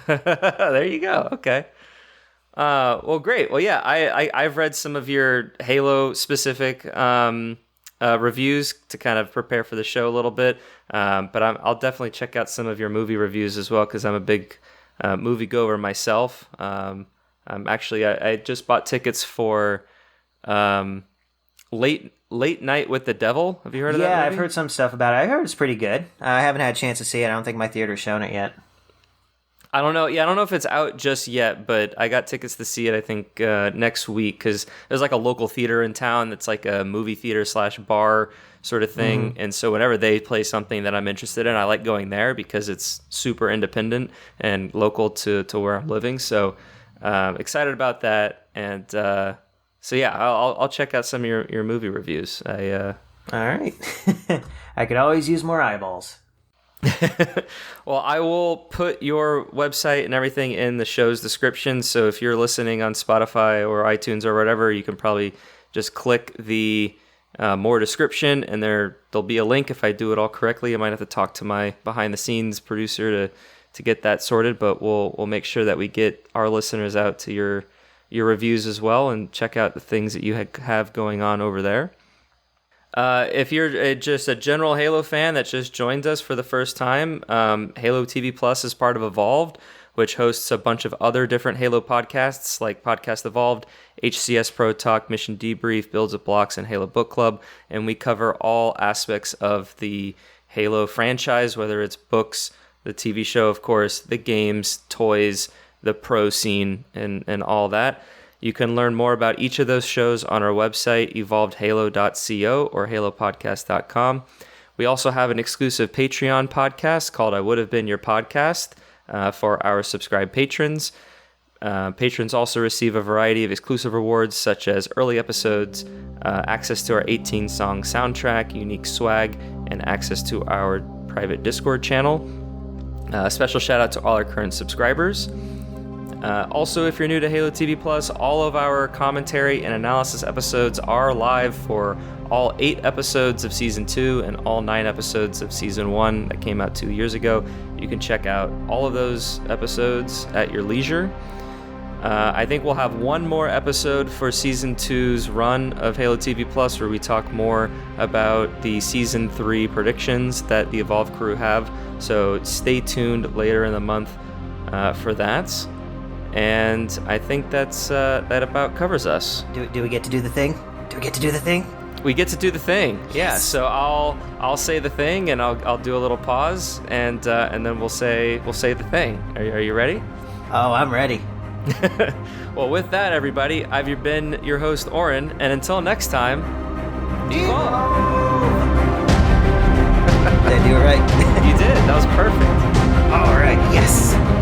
There you go. Okay. Well, great. Well, yeah, I've read some of your Halo-specific reviews to kind of prepare for the show a little bit. But I'll definitely check out some of your movie reviews as well, because I'm a big moviegoer myself. I just bought tickets for Late Night with the Devil. Have you heard of that movie? Yeah, I've heard some stuff about it. I heard it's pretty good. I haven't had a chance to see it. I don't think my theater's shown it yet. I don't know. Yeah, I don't know if it's out just yet, but I got tickets to see it, I think, next week, because there's like a local theater in town that's like a movie theater / bar sort of thing. And so whenever they play something that I'm interested in, I like going there because it's super independent and local to where I'm living. So excited about that. And so yeah, I'll check out some of your movie reviews. All right. I could always use more eyeballs. Well, I will put your website and everything in the show's description. So if you're listening on Spotify or iTunes or whatever, you can probably just click the more description, and there'll be a link if I do it all correctly. I might have to talk to my behind the scenes producer to get that sorted, but we'll make sure that we get our listeners out to your reviews as well, and check out the things that you have going on over there. If you're just a general Halo fan that just joined us for the first time, Halo TV Plus is part of Evolved, which hosts a bunch of other different Halo podcasts like Podcast Evolved, HCS Pro Talk, Mission Debrief, Builds of Blocks, and Halo Book Club. And we cover all aspects of the Halo franchise, whether it's books, the TV show, of course, the games, toys, the pro scene, and all that. You can learn more about each of those shows on our website, evolvedhalo.co or halopodcast.com. We also have an exclusive Patreon podcast called I Would Have Been Your Podcast for our subscribed patrons. Patrons also receive a variety of exclusive rewards, such as early episodes, access to our 18-song soundtrack, unique swag, and access to our private Discord channel. Special shout out to all our current subscribers. Also, if you're new to Halo TV Plus, all of our commentary and analysis episodes are live for all 8 episodes of Season 2 and all 9 episodes of Season 1 that came out 2 years ago. You can check out all of those episodes at your leisure. I think we'll have one more episode for Season 2's run of Halo TV Plus where we talk more about the Season 3 predictions that the Evolve crew have. So stay tuned later in the month for that. And I think that about covers us. Do we get to do the thing? Do we get to do the thing? We get to do the thing. Yes. Yeah. So I'll say the thing, and I'll do a little pause, and then we'll say the thing. Are you ready? Oh, I'm ready. Well, with that, everybody, I've been your host, Oren, and until next time, evolve. Did I do it right? You did. That was perfect. All right. Yes.